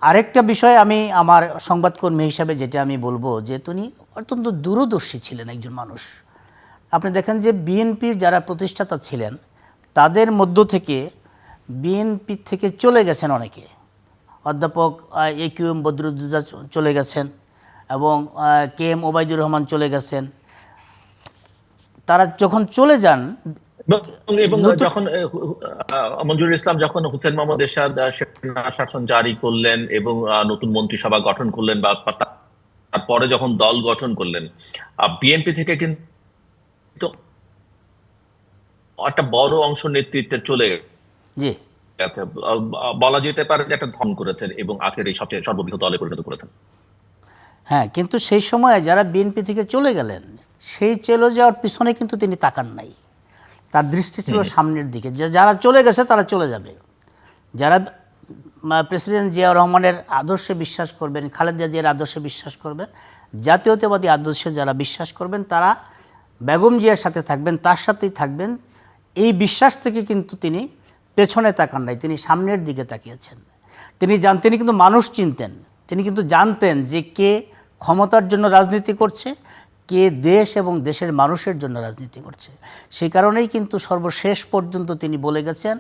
Speaker 3: আরেকটা বিষয় আমি আমার সংবাদকর্মী হিসাবে যেটা আমি বলবো, যে তিনি অত্যন্ত দূরদর্শী ছিলেন একজন মানুষ। আপনি দেখেন যে বিএনপির যারা প্রতিষ্ঠাতা ছিলেন তাদের মধ্য থেকে বিএনপি থেকে চলে গেছেন অনেকে। অধ্যাপক AQM বদরুদ্দোজা চলে গেছেন এবং KM ওবায়দুর রহমান চলে গেছেন। তারা যখন চলে যান,
Speaker 1: এবং যখন মঞ্জুরুল ইসলাম যখন হুসেন মোহাম্মদ এরশাদ সেনা শাসন জারি করলেন এবং নতুন মন্ত্রিসভা গঠন করলেন বা তারপরে যখন দল গঠন করলেন, বিএনপি থেকে কিন্তু একটা বড় অংশ নেতৃত্বের চলে
Speaker 3: জি
Speaker 1: গেছে। বলা যেতে পারে যে একটা ধন করেছেন এবং আজকের এই সবচেয়ে সর্ববৃহৎ দলে পরিণত করেছেন।
Speaker 3: হ্যাঁ, কিন্তু সেই সময় যারা বিএনপি থেকে চলে গেলেন, সেই চলে যাওয়ার পিছনে কিন্তু তিনি তাকান নাই। তার দৃষ্টি ছিল সামনের দিকে, যে যারা চলে গেছে তারা চলে যাবে। যারা প্রেসিডেন্ট জিয়াউর রহমানের আদর্শে বিশ্বাস করবেন, খালেদা জিয়ার আদর্শে বিশ্বাস করবেন, জাতীয়তাবাদী আদর্শে যারা বিশ্বাস করবেন, তারা বেগম জিয়ার সাথে থাকবেন, তার সাথেই থাকবেন। এই বিশ্বাস থেকে কিন্তু তিনি পেছনে তাকান নাই, তিনি সামনের দিকে তাকিয়েছেন। তিনি কিন্তু মানুষ চিনতেন, তিনি কিন্তু জানতেন যে কে ক্ষমতার জন্য রাজনীতি করছে, কে দেশ এবং দেশের মানুষের জন্য রাজনীতি করছে। সেই কারণেই কিন্তু সর্বশেষ পর্যন্ত তিনি বলে গেছেন,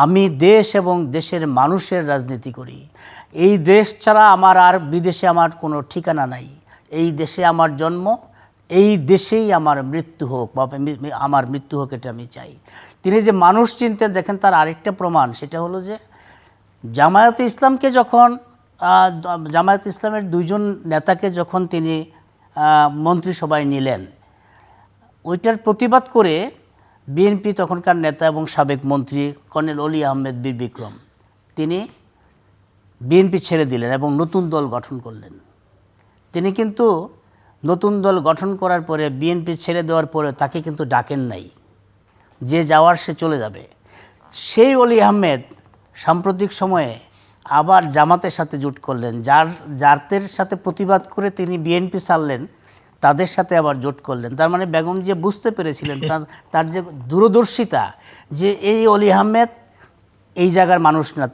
Speaker 3: আমি দেশ এবং দেশের মানুষের রাজনীতি করি। এই দেশ ছাড়া আমার আর বিদেশে আমার কোনো ঠিকানা নাই। এই দেশে আমার জন্ম, এই দেশেই আমার মৃত্যু হোক বা আমার মৃত্যু হোক, এটা আমি চাই। তিনি যে মানুষ চিনতেন, দেখেন তার আরেকটা প্রমাণ, সেটা হলো যে জামায়াতে ইসলামকে যখন জামায়াতে ইসলামের দুইজন নেতাকে যখন তিনি মন্ত্রিসভায় নিলেন, ওইটার প্রতিবাদ করে বিএনপি তখনকার নেতা এবং সাবেক মন্ত্রী কর্নেল অলি আহমেদ বীর বিক্রম, তিনি বিএনপি ছেড়ে দিলেন এবং নতুন দল গঠন করলেন। তিনি কিন্তু নতুন দল গঠন করার পরে, বিএনপি ছেড়ে দেওয়ার পরে তাকে কিন্তু ডাকেন নাই, যে যাওয়ার সে চলে যাবে। সেই অলি আহমেদ সাম্প্রতিক সময়ে আবার জামাতের সাথে জোট করলেন, যাদের সাথে প্রতিবাদ করে তিনি বিএনপি ছাড়লেন, তাদের সাথে আবার জোট করলেন। তার মানে বেগম জিয়া বুঝতে পেরেছিলেন, তার যে দূরদর্শিতা, যে এই অলি আহমেদ এই জায়গার মানুষ না,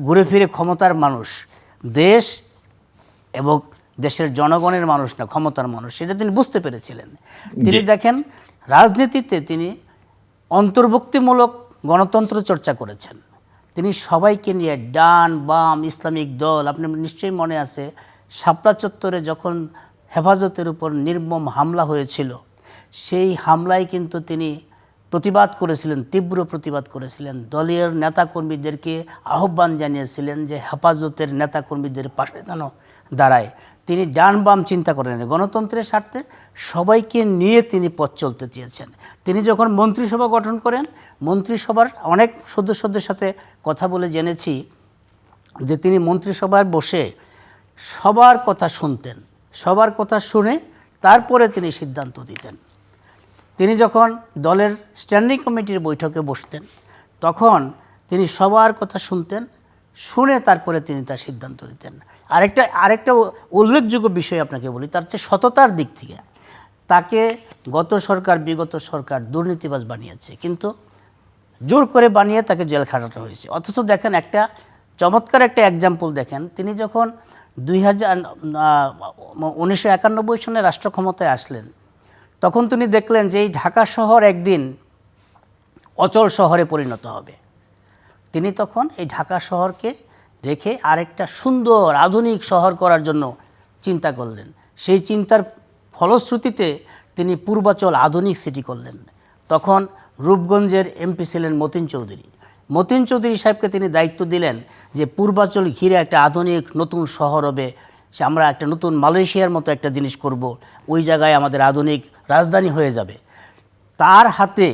Speaker 3: ঘুরে ফিরে ক্ষমতার মানুষ, দেশ এবং দেশের জনগণের মানুষ না, ক্ষমতার মানুষ, সেটা তিনি বুঝতে পেরেছিলেন। তিনি দেখেন রাজনীতিতে তিনি অন্তর্ভুক্তিমূলক গণতন্ত্র চর্চা করেছেন। তিনি সবাইকে নিয়ে, ডান বাম ইসলামিক দল, আপনি নিশ্চয়ই মনে আছে শাপলা চত্বরে যখন হেফাজতের উপর নির্মম হামলা হয়েছিল, সেই হামলায় কিন্তু তিনি প্রতিবাদ করেছিলেন, তীব্র প্রতিবাদ করেছিলেন। দলীয় নেতাকর্মীদেরকে আহ্বান জানিয়েছিলেন যে হেফাজতের নেতাকর্মীদের পাশে যেন দাঁড়ায়। তিনি ডান বাম চিন্তা করেন, গণতন্ত্রের স্বার্থে সবাইকে নিয়ে তিনি পথ চলতে চেয়েছেন। তিনি যখন মন্ত্রিসভা গঠন করেন, মন্ত্রিসভার অনেক সদস্যদের সাথে কথা বলে জেনেছি যে তিনি মন্ত্রিসভায় বসে সবার কথা শুনতেন, সবার কথা শুনে তারপরে তিনি সিদ্ধান্ত দিতেন। তিনি যখন দলের স্ট্যান্ডিং কমিটির বৈঠকে বসতেন, তখন তিনি সবার কথা শুনতেন, শুনে তারপরে তিনি তার সিদ্ধান্ত দিতেন। আরেকটা উল্লেখযোগ্য বিষয় আপনাকে বলি, তার চেয়ে সততার দিক থেকে তাকে বিগত সরকার দুর্নীতিবাজ বানিয়েছে, কিন্তু জোর করে বানিয়ে তাকে জেল খাটানো হয়েছে। অথচ দেখেন একটা চমৎকার একটা এক্সাম্পল দেখেন, তিনি যখন 1991 সনে রাষ্ট্র ক্ষমতায় আসলেন, তখন তিনি দেখলেন যে এই ঢাকা শহর একদিন অচল শহরে পরিণত হবে। তিনি তখন এই ঢাকা শহরকে রেখে আরেকটা সুন্দর আধুনিক শহর করার জন্য চিন্তা করলেন। সেই চিন্তার ফলশ্রুতিতে তিনি পূর্বাচল আধুনিক সিটি করলেন। তখন রূপগঞ্জের এমপি ছিলেন মতিন চৌধুরী সাহেবকে তিনি দায়িত্ব দিলেন যে পূর্বাচল ঘিরে একটা আধুনিক নতুন শহর হবে, আমরা একটা নতুন মালয়েশিয়ার মতো একটা জিনিস করব, ওই জায়গায় আমাদের আধুনিক রাজধানী হয়ে যাবে। তার হাতে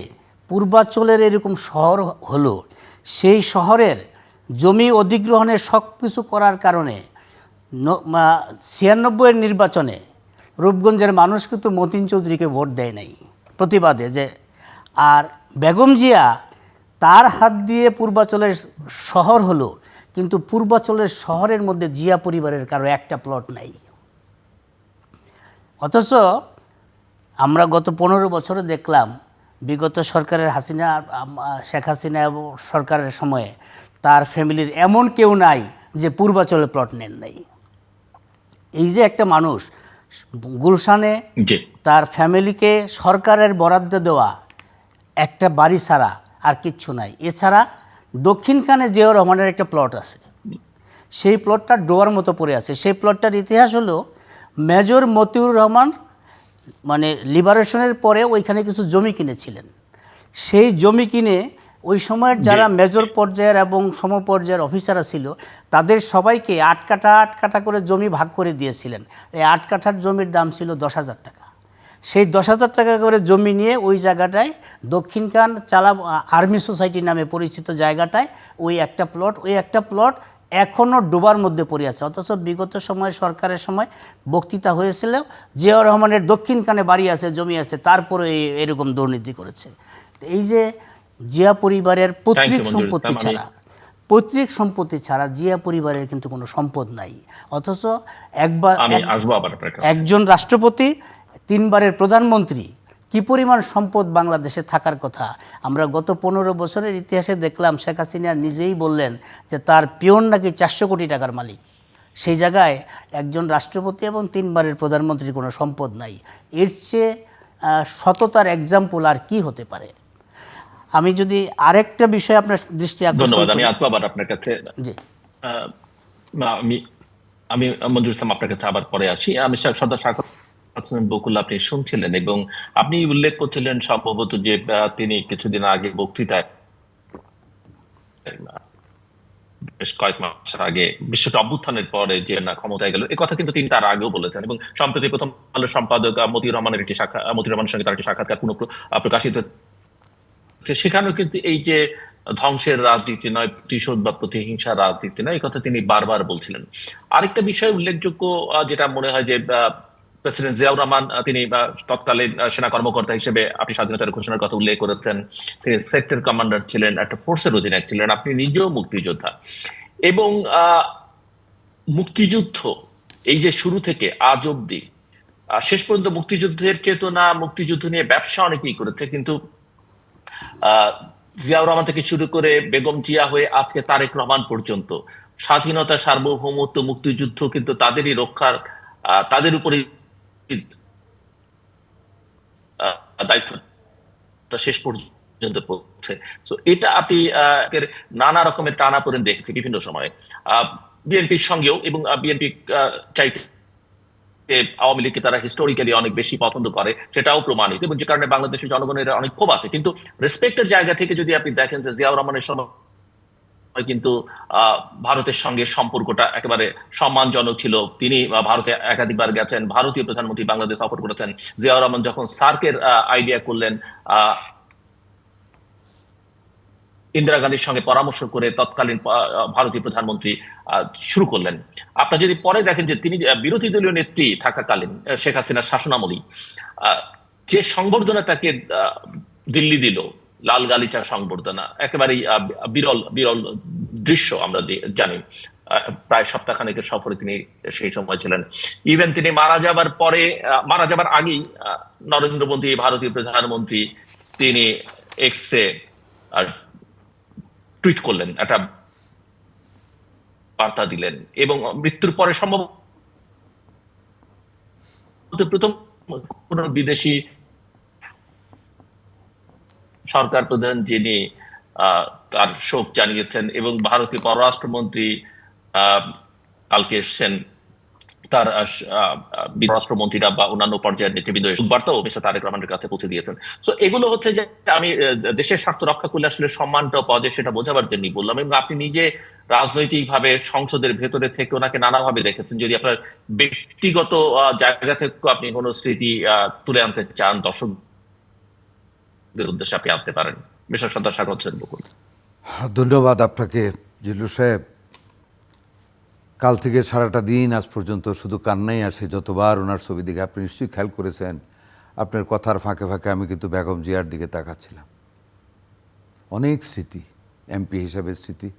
Speaker 3: পূর্বাচলের এরকম শহর হলো। সেই শহরের জমি অধিগ্রহণের সব কিছু করার কারণে 96-এর নির্বাচনে রূপগঞ্জের মানুষ কিন্তু মতিন চৌধুরীকে ভোট দেয় নাই প্রতিবাদে। যে আর বেগম জিয়া তার হাত দিয়ে পূর্বাচলের শহর হলো, কিন্তু পূর্বাচলের শহরের মধ্যে জিয়া পরিবারের কারো একটা প্লট নাই। অথচ আমরা গত 15 বছরে দেখলাম বিগত সরকারের শেখ হাসিনা সরকারের সময়ে তার ফ্যামিলির এমন কেউ নাই যে পূর্বাচলে প্লট নেন নাই। এই যে একটা মানুষ গুলশানে তার ফ্যামিলিকে সরকারের বরাদ্দ দেওয়া একটা বাড়ি ছাড়া আর কিচ্ছু নাই। এছাড়া দক্ষিণখানে জিয়াউর রহমানের একটা প্লট আছে, সেই প্লটটা ডোয়ার মতো পড়ে আছে। সেই প্লটটার ইতিহাস হলো মেজর মতিউর রহমান লিবারেশনের পরে ওইখানে কিছু জমি কিনেছিলেন। সেই জমি কিনে ওই সময়ের যারা মেজর পর্যায়ের এবং সমপর্যায়ের অফিসাররা ছিল তাদের সবাইকে 8 কাঠা করে জমি ভাগ করে দিয়েছিলেন। এই 8 কাঠার জমির দাম ছিল 10,000 টাকা। সেই 10,000 টাকা করে জমি নিয়ে ওই জায়গাটায় দক্ষিণখান আর্মি সোসাইটি নামে পরিচিত জায়গাটায় ওই একটা প্লট এখনও ডোবার মধ্যে পড়ে আছে। অথচ বিগত সময়ে সরকারের সময় বক্তৃতা হয়েছিল জিয়াউর রহমানের দক্ষিণখানে বাড়ি আছে, জমি আছে, তারপরে এরকম দুর্নীতি করেছে। এই যে জিয়া পরিবারের পৈতৃক সম্পত্তি ছাড়া জিয়া পরিবারের কিন্তু কোনো সম্পদ নাই। অথচ একজন রাষ্ট্রপতি, 3 বারের প্রধানমন্ত্রী, কি পরিমাণ সম্পদ বাংলাদেশে থাকার কথা আমরা গত 15 বছরের ইতিহাসে দেখলাম। শেখ হাসিনা নিজেই বললেন যে তার পিয়ন নাকি 400 কোটি টাকার মালিক। সেই জায়গায় একজন রাষ্ট্রপতি এবং 3 বারের প্রধানমন্ত্রীর কোনো সম্পদ নাই। এর চেয়ে সততার এক্সাম্পল আর কি হতে পারে? আমি যদি আরেকটা বিষয় আপনার দৃষ্টি আকর্ষণ
Speaker 1: ধন্যবাদ। আমি আবার আপনার কাছে আমি মঞ্জুর ইসলাম আপনার কাছে আবার পরে আসি। আমি সর্দার শাখাওয়াত হোসেন বকুল আপনি শুনছিলেন এবং আপনি উল্লেখ করছিলেন সম্ভবত যে তিনি কিছুদিন আগে বক্তৃতায় বেশ কয়েক মাস আগে বিশ্বটা অভ্যুত্থানের পরে যে না ক্ষমতায় গেল, এই কথা কিন্তু তিনি তার আগেও বলেছেন। এবং সম্প্রতি প্রথম আলো সম্পাদক মতিউর রহমানের মতিউর রহমানের সঙ্গে তার একটি সাক্ষাৎকার প্রকাশিত, সেখানেও কিন্তু এই যে ধ্বংসের রাজনীতি নয়, প্রতিশোধ বা প্রতিহিংসার রাজনীতি নয়, এই কথা তিনি বারবার বলছিলেন। আরেকটা বিষয় উল্লেখযোগ্য যেটা মনে হয় যে প্রেসিডেন্ট জিয়াউর রহমান তিনি তৎকালীন সেনা কর্মকর্তা হিসেবে আপনি স্বাধীনতার ঘোষণার কথা উল্লেখ করেছেন, তিনি সেক্টর কমান্ডার ছিলেন, একটা ফোর্সের অধিনায়ক ছিলেন, আপনি নিজেও মুক্তিযোদ্ধা। এবং মুক্তিযুদ্ধ এই যে শুরু থেকে আজ অব্দি শেষ পর্যন্ত মুক্তিযুদ্ধের চেতনা, মুক্তিযুদ্ধ নিয়ে ব্যবসা অনেকেই করেছে, কিন্তু জিয়াউর রহমান থেকে শুরু করে বেগম জিয়া হয়ে আজকে তারেক রহমান পর্যন্ত স্বাধীনতা, সার্বভৌমত্ব, মুক্তিযুদ্ধ কিন্তু তাদেরই রক্ষার, তাদের উপরে দায়িত্বটা শেষ পর্যন্ত পড়ছে। তো এটা আপনি নানা রকমের টানাপোড়েন দেখেছি বিভিন্ন সময়ে বিএনপির সঙ্গেও, এবং বিএনপি চাইতে আওয়ামী লীগকে তারা হিস্টোরিক্যালি অনেক বেশি পছন্দ করে, সেটাও প্রমাণিত, এবং যে কারণে বাংলাদেশের জনগণের অনেক ক্ষোভ আছে। কিন্তু রেসপেক্টের জায়গা থেকে যদি আপনি দেখেন যে জিয়াউর রহমানের সময় কিন্তু ভারতের সঙ্গে সম্পর্কটা একেবারে সম্মানজনক ছিল। তিনি ভারতে একাধিকবার গেছেন, ভারতীয় প্রধানমন্ত্রী বাংলাদেশ সফর করেছেন। জিয়াউর রহমান যখন সার্কের আইডিয়া করলেন, ইন্দিরা গান্ধীর সঙ্গে পরামর্শ করে তৎকালীন ভারতীয় প্রধানমন্ত্রী শুরু করলেন। আপনারা যদি পরে দেখেন যে তিনি বিরোধী দলীয় নেত্রী থাকাকালীন শেখ হাসিনার শাসনামলী যে সংবর্ধনা তাকে দিল্লি দিল, লাল গালিচা সংবর্ধনা, একেবারেই বিরল দৃশ্য আমরা জানি। প্রায় সপ্তাহখানেকের সফরে তিনি সেই সময় ছিলেন। ইভেন তিনি মারা যাবার আগেই নরেন্দ্র মোদী, ভারতীয় প্রধানমন্ত্রী, তিনি এক্সে টুইট করলেন, একটা বার্তা দিলেন, এবং মৃত্যুর পরে সম্ভবত প্রথম কোন বিদেশি সরকার প্রধান যিনি তার শোক জানিয়েছেন। এবং ভারতীয় পররাষ্ট্রমন্ত্রী কালকে এসছেন, তার পররাষ্ট্রমন্ত্রীরা বা অন্যান্য পর্যায়ের নেতৃবৃন্দ বার্তাও মিস্টার তারেক রহমানের কাছে পৌঁছে দিয়েছেন। তো এগুলো হচ্ছে যে আমি দেশের স্বার্থ রক্ষা করলে আসলে সম্মানটা পাওয়া যায় সেটা বোঝাবার জন্যই বললাম। এবং আপনি নিজে রাজনৈতিকভাবে সংসদের ভেতরে থেকে ওনাকে নানাভাবে দেখেছেন। যদি আপনার ব্যক্তিগত জায়গা থেকে আপনি কোনো স্মৃতি তুলে আনতে চান দর্শকদের উদ্দেশ্যে, আপনি আনতে পারেন। মিস্টার সর্দার শাখাওয়াত হোসেন বকুল।
Speaker 2: ধন্যবাদ আপনাকে জিল্লুর সাহেব। কাল থেকে সারাটা দিন আজ পর্যন্ত শুধু কান্নাই আসে যতবার ওনার ছবি দিকে। আপনি নিশ্চয়ই খেয়াল করেছেন, আপনার কথার ফাঁকে ফাঁকে আমি কিন্তু বেগম জিয়ার দিকে তাকাচ্ছিলাম। অনেক স্মৃতি, এমপি হিসাবে স্মৃতি,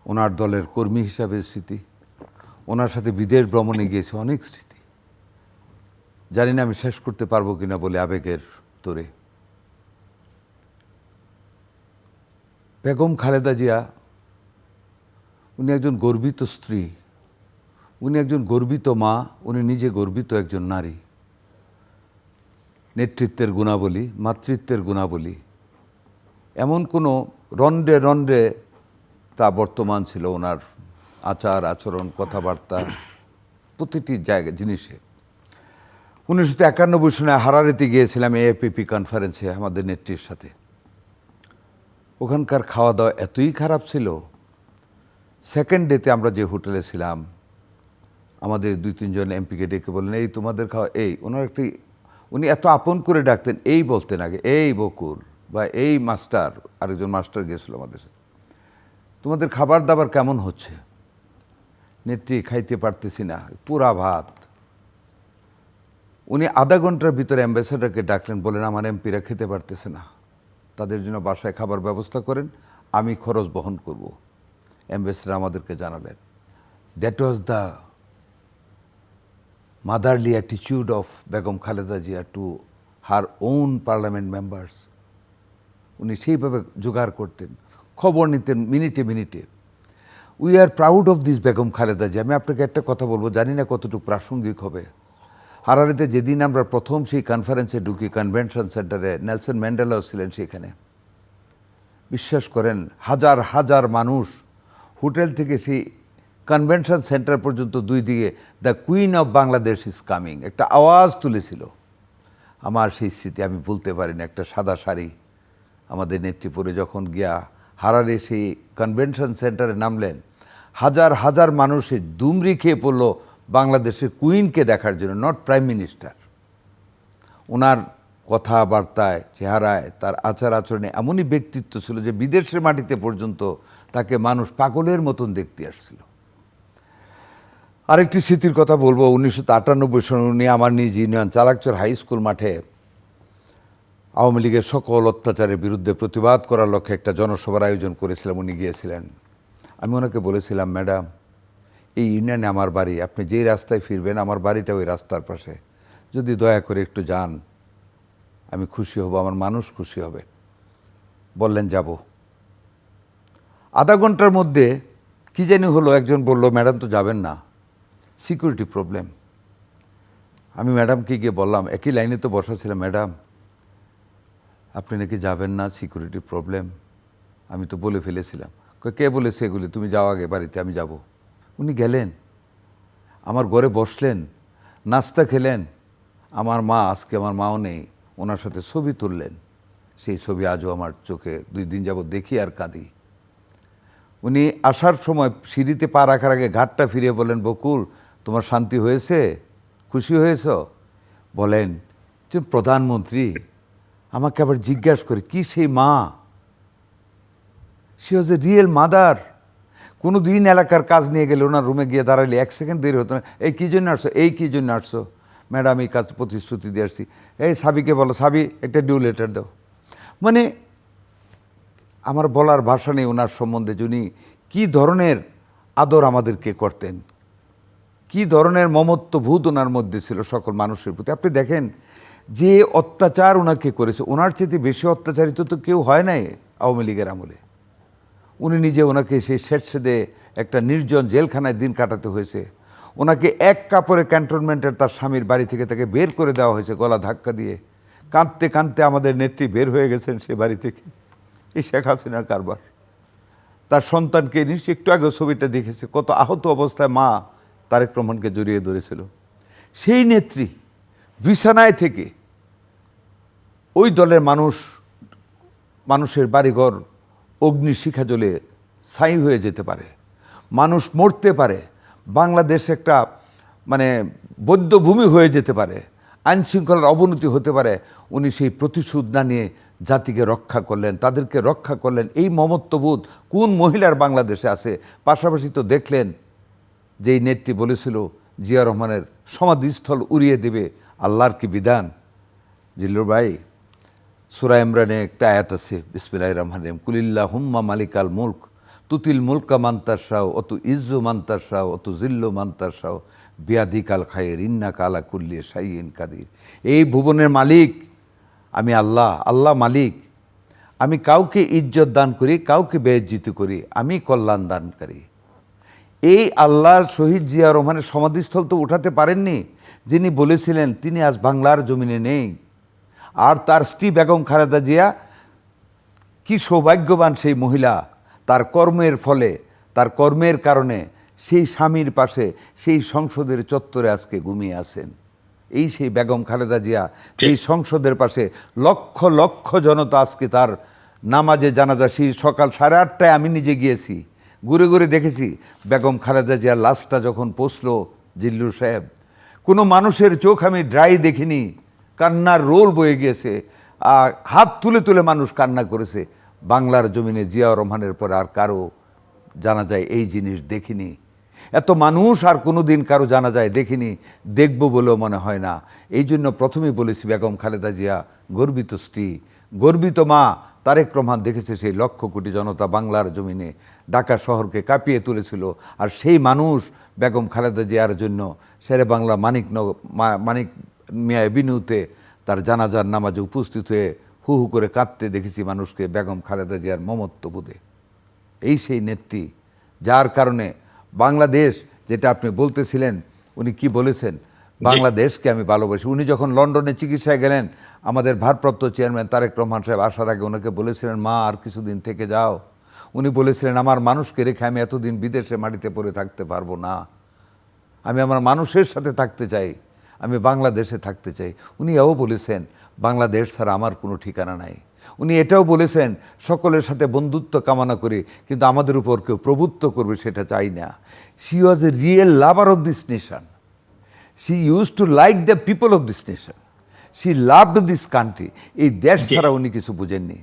Speaker 2: ওনার দলের কর্মী হিসাবে স্মৃতি, ওনার সাথে বিদেশ ভ্রমণে গিয়েছে, অনেক স্মৃতি। জানি না আমি শেষ করতে পারবো কিনা বলে আবেগের তোরে। বেগম খালেদা জিয়া উনি একজন গর্বিত স্ত্রী, উনি একজন গর্বিত মা, উনি নিজে গর্বিত একজন নারী। নেতৃত্বের গুণাবলী, মাতৃত্বের গুণাবলী, এমন কোনো রন্ডে রন্ডে তা বর্তমান ছিল ওনার আচার আচরণ, কথাবার্তা, প্রতিটি জায়গা জিনিসে। 1991 সনে হারারেতে গিয়েছিলাম এএপিপি কনফারেন্সে আমাদের নেত্রীর সাথে। ওখানকার খাওয়া দাওয়া এতই খারাপ ছিল। সেকেন্ড ডেতে আমরা যে হোটেলে ছিলাম, আমাদের 2-3 জন এমপিকে ডেকে বললেন, এই তোমাদের খাওয়া, এই ওনার একটি, উনি এত আপন করে ডাকতেন, এই বলতেন আগে, এই বকুল বা এই মাস্টার, আরেকজন মাস্টার গিয়েছিল আমাদের সাথে, তোমাদের খাবার দাবার কেমন হচ্ছে? নেত্রী, খাইতে পারতেছি না, পুরা ভাত। উনি আধা ঘন্টার ভিতরে অ্যাম্বাসেডারকে ডাকলেন, বলেন আমার এমপিরা খেতে পারতেছে না, তাদের জন্য বাসায় খাবার ব্যবস্থা করেন, আমি খরচ বহন করব। অ্যাম্বাসেডার আমাদেরকে জানালেন। That was the motherly attitude of Begum Khaleda Zia to her own parliament members. উনি সেইভাবে জোগাড় করতেন, খবর নিতেন মিনিটে মিনিটে। We are proud of this Begum Khaleda Zia. আমি আপনাকে একটা কথা বলবো, জানি না কতটুকু প্রাসঙ্গিক হবে। হারারেতে যেদিন আমরা প্রথম সেই কনফারেন্সে ঢুকি, কনভেনশন সেন্টারে, নেলসন ম্যান্ডেলাও ছিলেন সেখানে। বিশ্বাস করেন, হাজার হাজার মানুষ হোটেল থেকে সেই কনভেনশন সেন্টার পর্যন্ত দুই দিকে the queen of Bangladesh is coming একটা আওয়াজ তুলেছিল। আমার সেই স্মৃতি আমি ভুলতে পারি না। একটা সাদা শাড়ি আমাদের নেত্রী পরে যখন গিয়া হারারে সেই কনভেনশন সেন্টারে নামলেন, হাজার হাজার মানুষে দুমড়ি খেয়ে পড়লো বাংলাদেশের কুইনকে দেখার জন্য, নট প্রাইম মিনিস্টার। ওনার কথাবার্তায়, চেহারায়, তার আচার আচরণে এমনই ব্যক্তিত্ব ছিল যে বিদেশের মাটিতে পর্যন্ত তাকে মানুষ পাগলের মতন দেখতে আসছিল। আরেকটি স্মৃতির কথা বলবো, 1998 সনে উনি আমার নিজ ইউনিয়ন চালাকচর হাই স্কুল মাঠে আওয়ামী লীগের সকল অত্যাচারের বিরুদ্ধে প্রতিবাদ করার লক্ষ্যে একটা জনসভার আয়োজন করেছিলাম, উনি গিয়েছিলেন। আমি ওনাকে বলেছিলাম, ম্যাডাম, এই ইউনিয়নে আমার বাড়ি, আপনি যেই রাস্তায় ফিরবেন আমার বাড়িটা ওই রাস্তার পাশে, যদি দয়া করে একটু যান আমি খুশি হব, আমার মানুষ খুশি হবে। বললেন যাব। আধা ঘন্টার মধ্যে কি জানি হলো, একজন বলল, ম্যাডাম তো যাবেন না, সিকিউরিটি প্রবলেম। আমি ম্যাডামকে গিয়ে বললাম, একই লাইনে তো বসা ছিলাম, ম্যাডাম আপনি নাকি যাবেন না, সিকিউরিটি প্রবলেম। আমি তো বলে ফেলেছিলাম। কে বলেছে এগুলি, তুমি যাও আগে বাড়িতে, আমি যাব। উনি গেলেন, আমার ঘরে বসলেন, নাস্তা খেলেন। আমার মা, আজকে আমার মাও নেই, ওনার সাথে ছবি তুললেন। সেই ছবি আজও আমার চোখে 2 দিন যাবত দেখি আর কাঁদি। উনি আসার সময় সিঁড়িতে পা রাখার আগে ঘাটটা ফিরিয়ে বলেন, বকুল তোমার শান্তি হয়েছে, খুশি হয়েছ? বলেন, তুমি প্রধানমন্ত্রী। আমাকে আবার জিজ্ঞাসা করে, কি সেই মা? She was a real mother. কোনো দিন এলাকার কাজ নিয়ে গেলে ওনার রুমে গিয়ে দাঁড়াইলে 1 সেকেন্ড দেরি হতো না, এই কী জন্য আসছো, এই কী জন্য আসছো? ম্যাডাম এই কাজ প্রতিশ্রুতি দিয়ে আসছি। এই সাবিকে বলো, সাবি একটা ডিউ লেটার দাও। মানে আমার বলার ভাষা নেই ওনার সম্বন্ধে, যিনি কী ধরনের আদর আমাদেরকে করতেন, কী ধরনের মমত্ববোধ ওনার মধ্যে ছিল সকল মানুষের প্রতি। আপনি দেখেন যে অত্যাচার ওনাকে করেছে, ওনার চেয়ে বেশি অত্যাচারিত তো কেউ হয় নাই আওয়ামী লীগের আমলে। উনি নিজে, ওনাকে সেই শেরশেদে একটা নির্জন জেলখানায় দিন কাটাতে হয়েছে। ওনাকে এক কাপড়ে ক্যান্টনমেন্টের তার স্বামীর বাড়ি থেকে তাকে বের করে দেওয়া হয়েছে গলা ধাক্কা দিয়ে। কাঁদতে কাঁদতে আমাদের নেত্রী বের হয়ে গেছেন সে বাড়ি থেকে। এই শেখ হাসিনার কারবার। তার সন্তানকে নিশ্চয়ই একটু আগে ছবিটা দেখেছে, কত আহত অবস্থায় মা তারেক রহমানকে জড়িয়ে ধরেছিল। সেই নেত্রী বিছানায় থেকে ওই দলের মানুষের বাড়িঘর অগ্নিশিখা জ্বলে ছাই হয়ে যেতে পারে, মানুষ মরতে পারে, বাংলাদেশ একটা মানে বধ্যভূমি হয়ে যেতে পারে, আইনশৃঙ্খলার অবনতি হতে পারে। উনি সেই প্রতিশোধ না নিয়ে জাতিকে রক্ষা করলেন, তাদেরকে রক্ষা করলেন। এই মমত্ববোধ কোন মহিলার বাংলাদেশে আছে? পাশাপাশি তো দেখলেন যেই নেত্রী বলেছিল জিয়া রহমানের সমাধিস্থল উড়িয়ে দেবে, আল্লাহর কি বিধান। জিল্লুর ভাই, সূরা ইমরানে একটা আয়াত আছে, বিসমিল্লাহির রহমানির রহিম, কুলিল্লাহুম্মা মালিকাল মুলক তুতিল মুলকা মান তাশাউ অতু ইজ্জু মান তাশাউ অতু জিল্লু মান তাশাউ বিয়াদিকাল খায়র ইন্নাকা আলা কুল্লি শাইইন কাদির। এই ভুবনের মালিক আমি আল্লাহ, আল্লাহ মালিক। আমি কাউকে ইজ্জত দান করি, কাউকে বেইজ্জত করি, আমি কল্যাণ দানকারী। এই আল্লাহর শহীদ জিয়া রহমানের সমাধিস্থল তো উঠাতে পারেননি যিনি বলেছিলেন তিনি আজ বাংলার জমিনে নেই। আর তার স্ত্রী বেগম খালেদা জিয়া কি সৌভাগ্যবান সেই মহিলা, তার কর্মের ফলে, তার কর্মের কারণে সেই স্বামীর পাশে সেই সংসদের চত্বরে আজকে ঘুমিয়ে আছেন। এই সেই বেগম খালেদা জিয়া, সেই সংসদের পাশে লক্ষ লক্ষ জনতা আজকে তার নামাজে জানাজা সকাল 8:30টায় আমি নিজে গিয়েছি, ঘুরে ঘুরে দেখেছি বেগম খালেদা জিয়ার লাশটা যখন পৌঁছলো জিল্লুর সাহেব, কোনো মানুষের চোখ আমি ড্রাই দেখিনি, কান্নার রোল বয়ে গিয়েছে, আর হাত তুলে তুলে মানুষ কান্না করেছে। বাংলার জমিনে জিয়াউর রহমানের পরে আর কারো জানা যায় এই জিনিস দেখিনি, এত মানুষ আর কোনো দিন কারো জানা যায় দেখিনি, দেখব বলেও মনে হয় না। এই জন্য প্রথমেই বলেছি বেগম খালেদা জিয়া গর্বিত স্ত্রী, গর্বিত মা। তারেক রহমান দেখেছে সেই লক্ষ কোটি জনতা বাংলার জমিনে ঢাকা শহরকে কাঁপিয়ে তুলেছিল, আর সেই মানুষ বেগম খালেদা জিয়ার জন্য শেরে বাংলা মানিক মিয়া এভিনিউতে তার জানাজার নামাজে উপস্থিত হয়ে হু হু করে কাঁদতে দেখেছি মানুষকে বেগম খালেদা জিয়ার মমত্ববোধে। এই সেই নেত্রী, যার কারণে বাংলাদেশ, যেটা আপনি বলতেছিলেন, উনি কি বলেছেন, বাংলাদেশকে আমি ভালোবাসি। উনি যখন লন্ডনে চিকিৎসায় গেলেন, আমাদের ভারপ্রাপ্ত চেয়ারম্যান তারেক রহমান সাহেব আসার আগে ওনাকে বলেছিলেন, মা আর কিছুদিন থেকে যাও। উনি বলেছিলেন, আমার মানুষকে রেখে আমি এতদিন বিদেশে মাটিতে পড়ে থাকতে পারবো না, আমি আমার মানুষের সাথে থাকতে চাই, আমি বাংলাদেশে থাকতে চাই। উনি এও বলেছেন, বাংলাদেশ ছাড়া আমার কোনো ঠিকানা নাই। উনি এটাও বলেছেন, সকলের সাথে বন্ধুত্ব কামনা করি, কিন্তু আমাদের উপর কেউ প্রভুত্ব করবে সেটা চাই না। She was a real lover of this nation. She use to like the people of this nation. She loved this country. এই দেশ ছাড়া উনি কিছু বুঝেননি।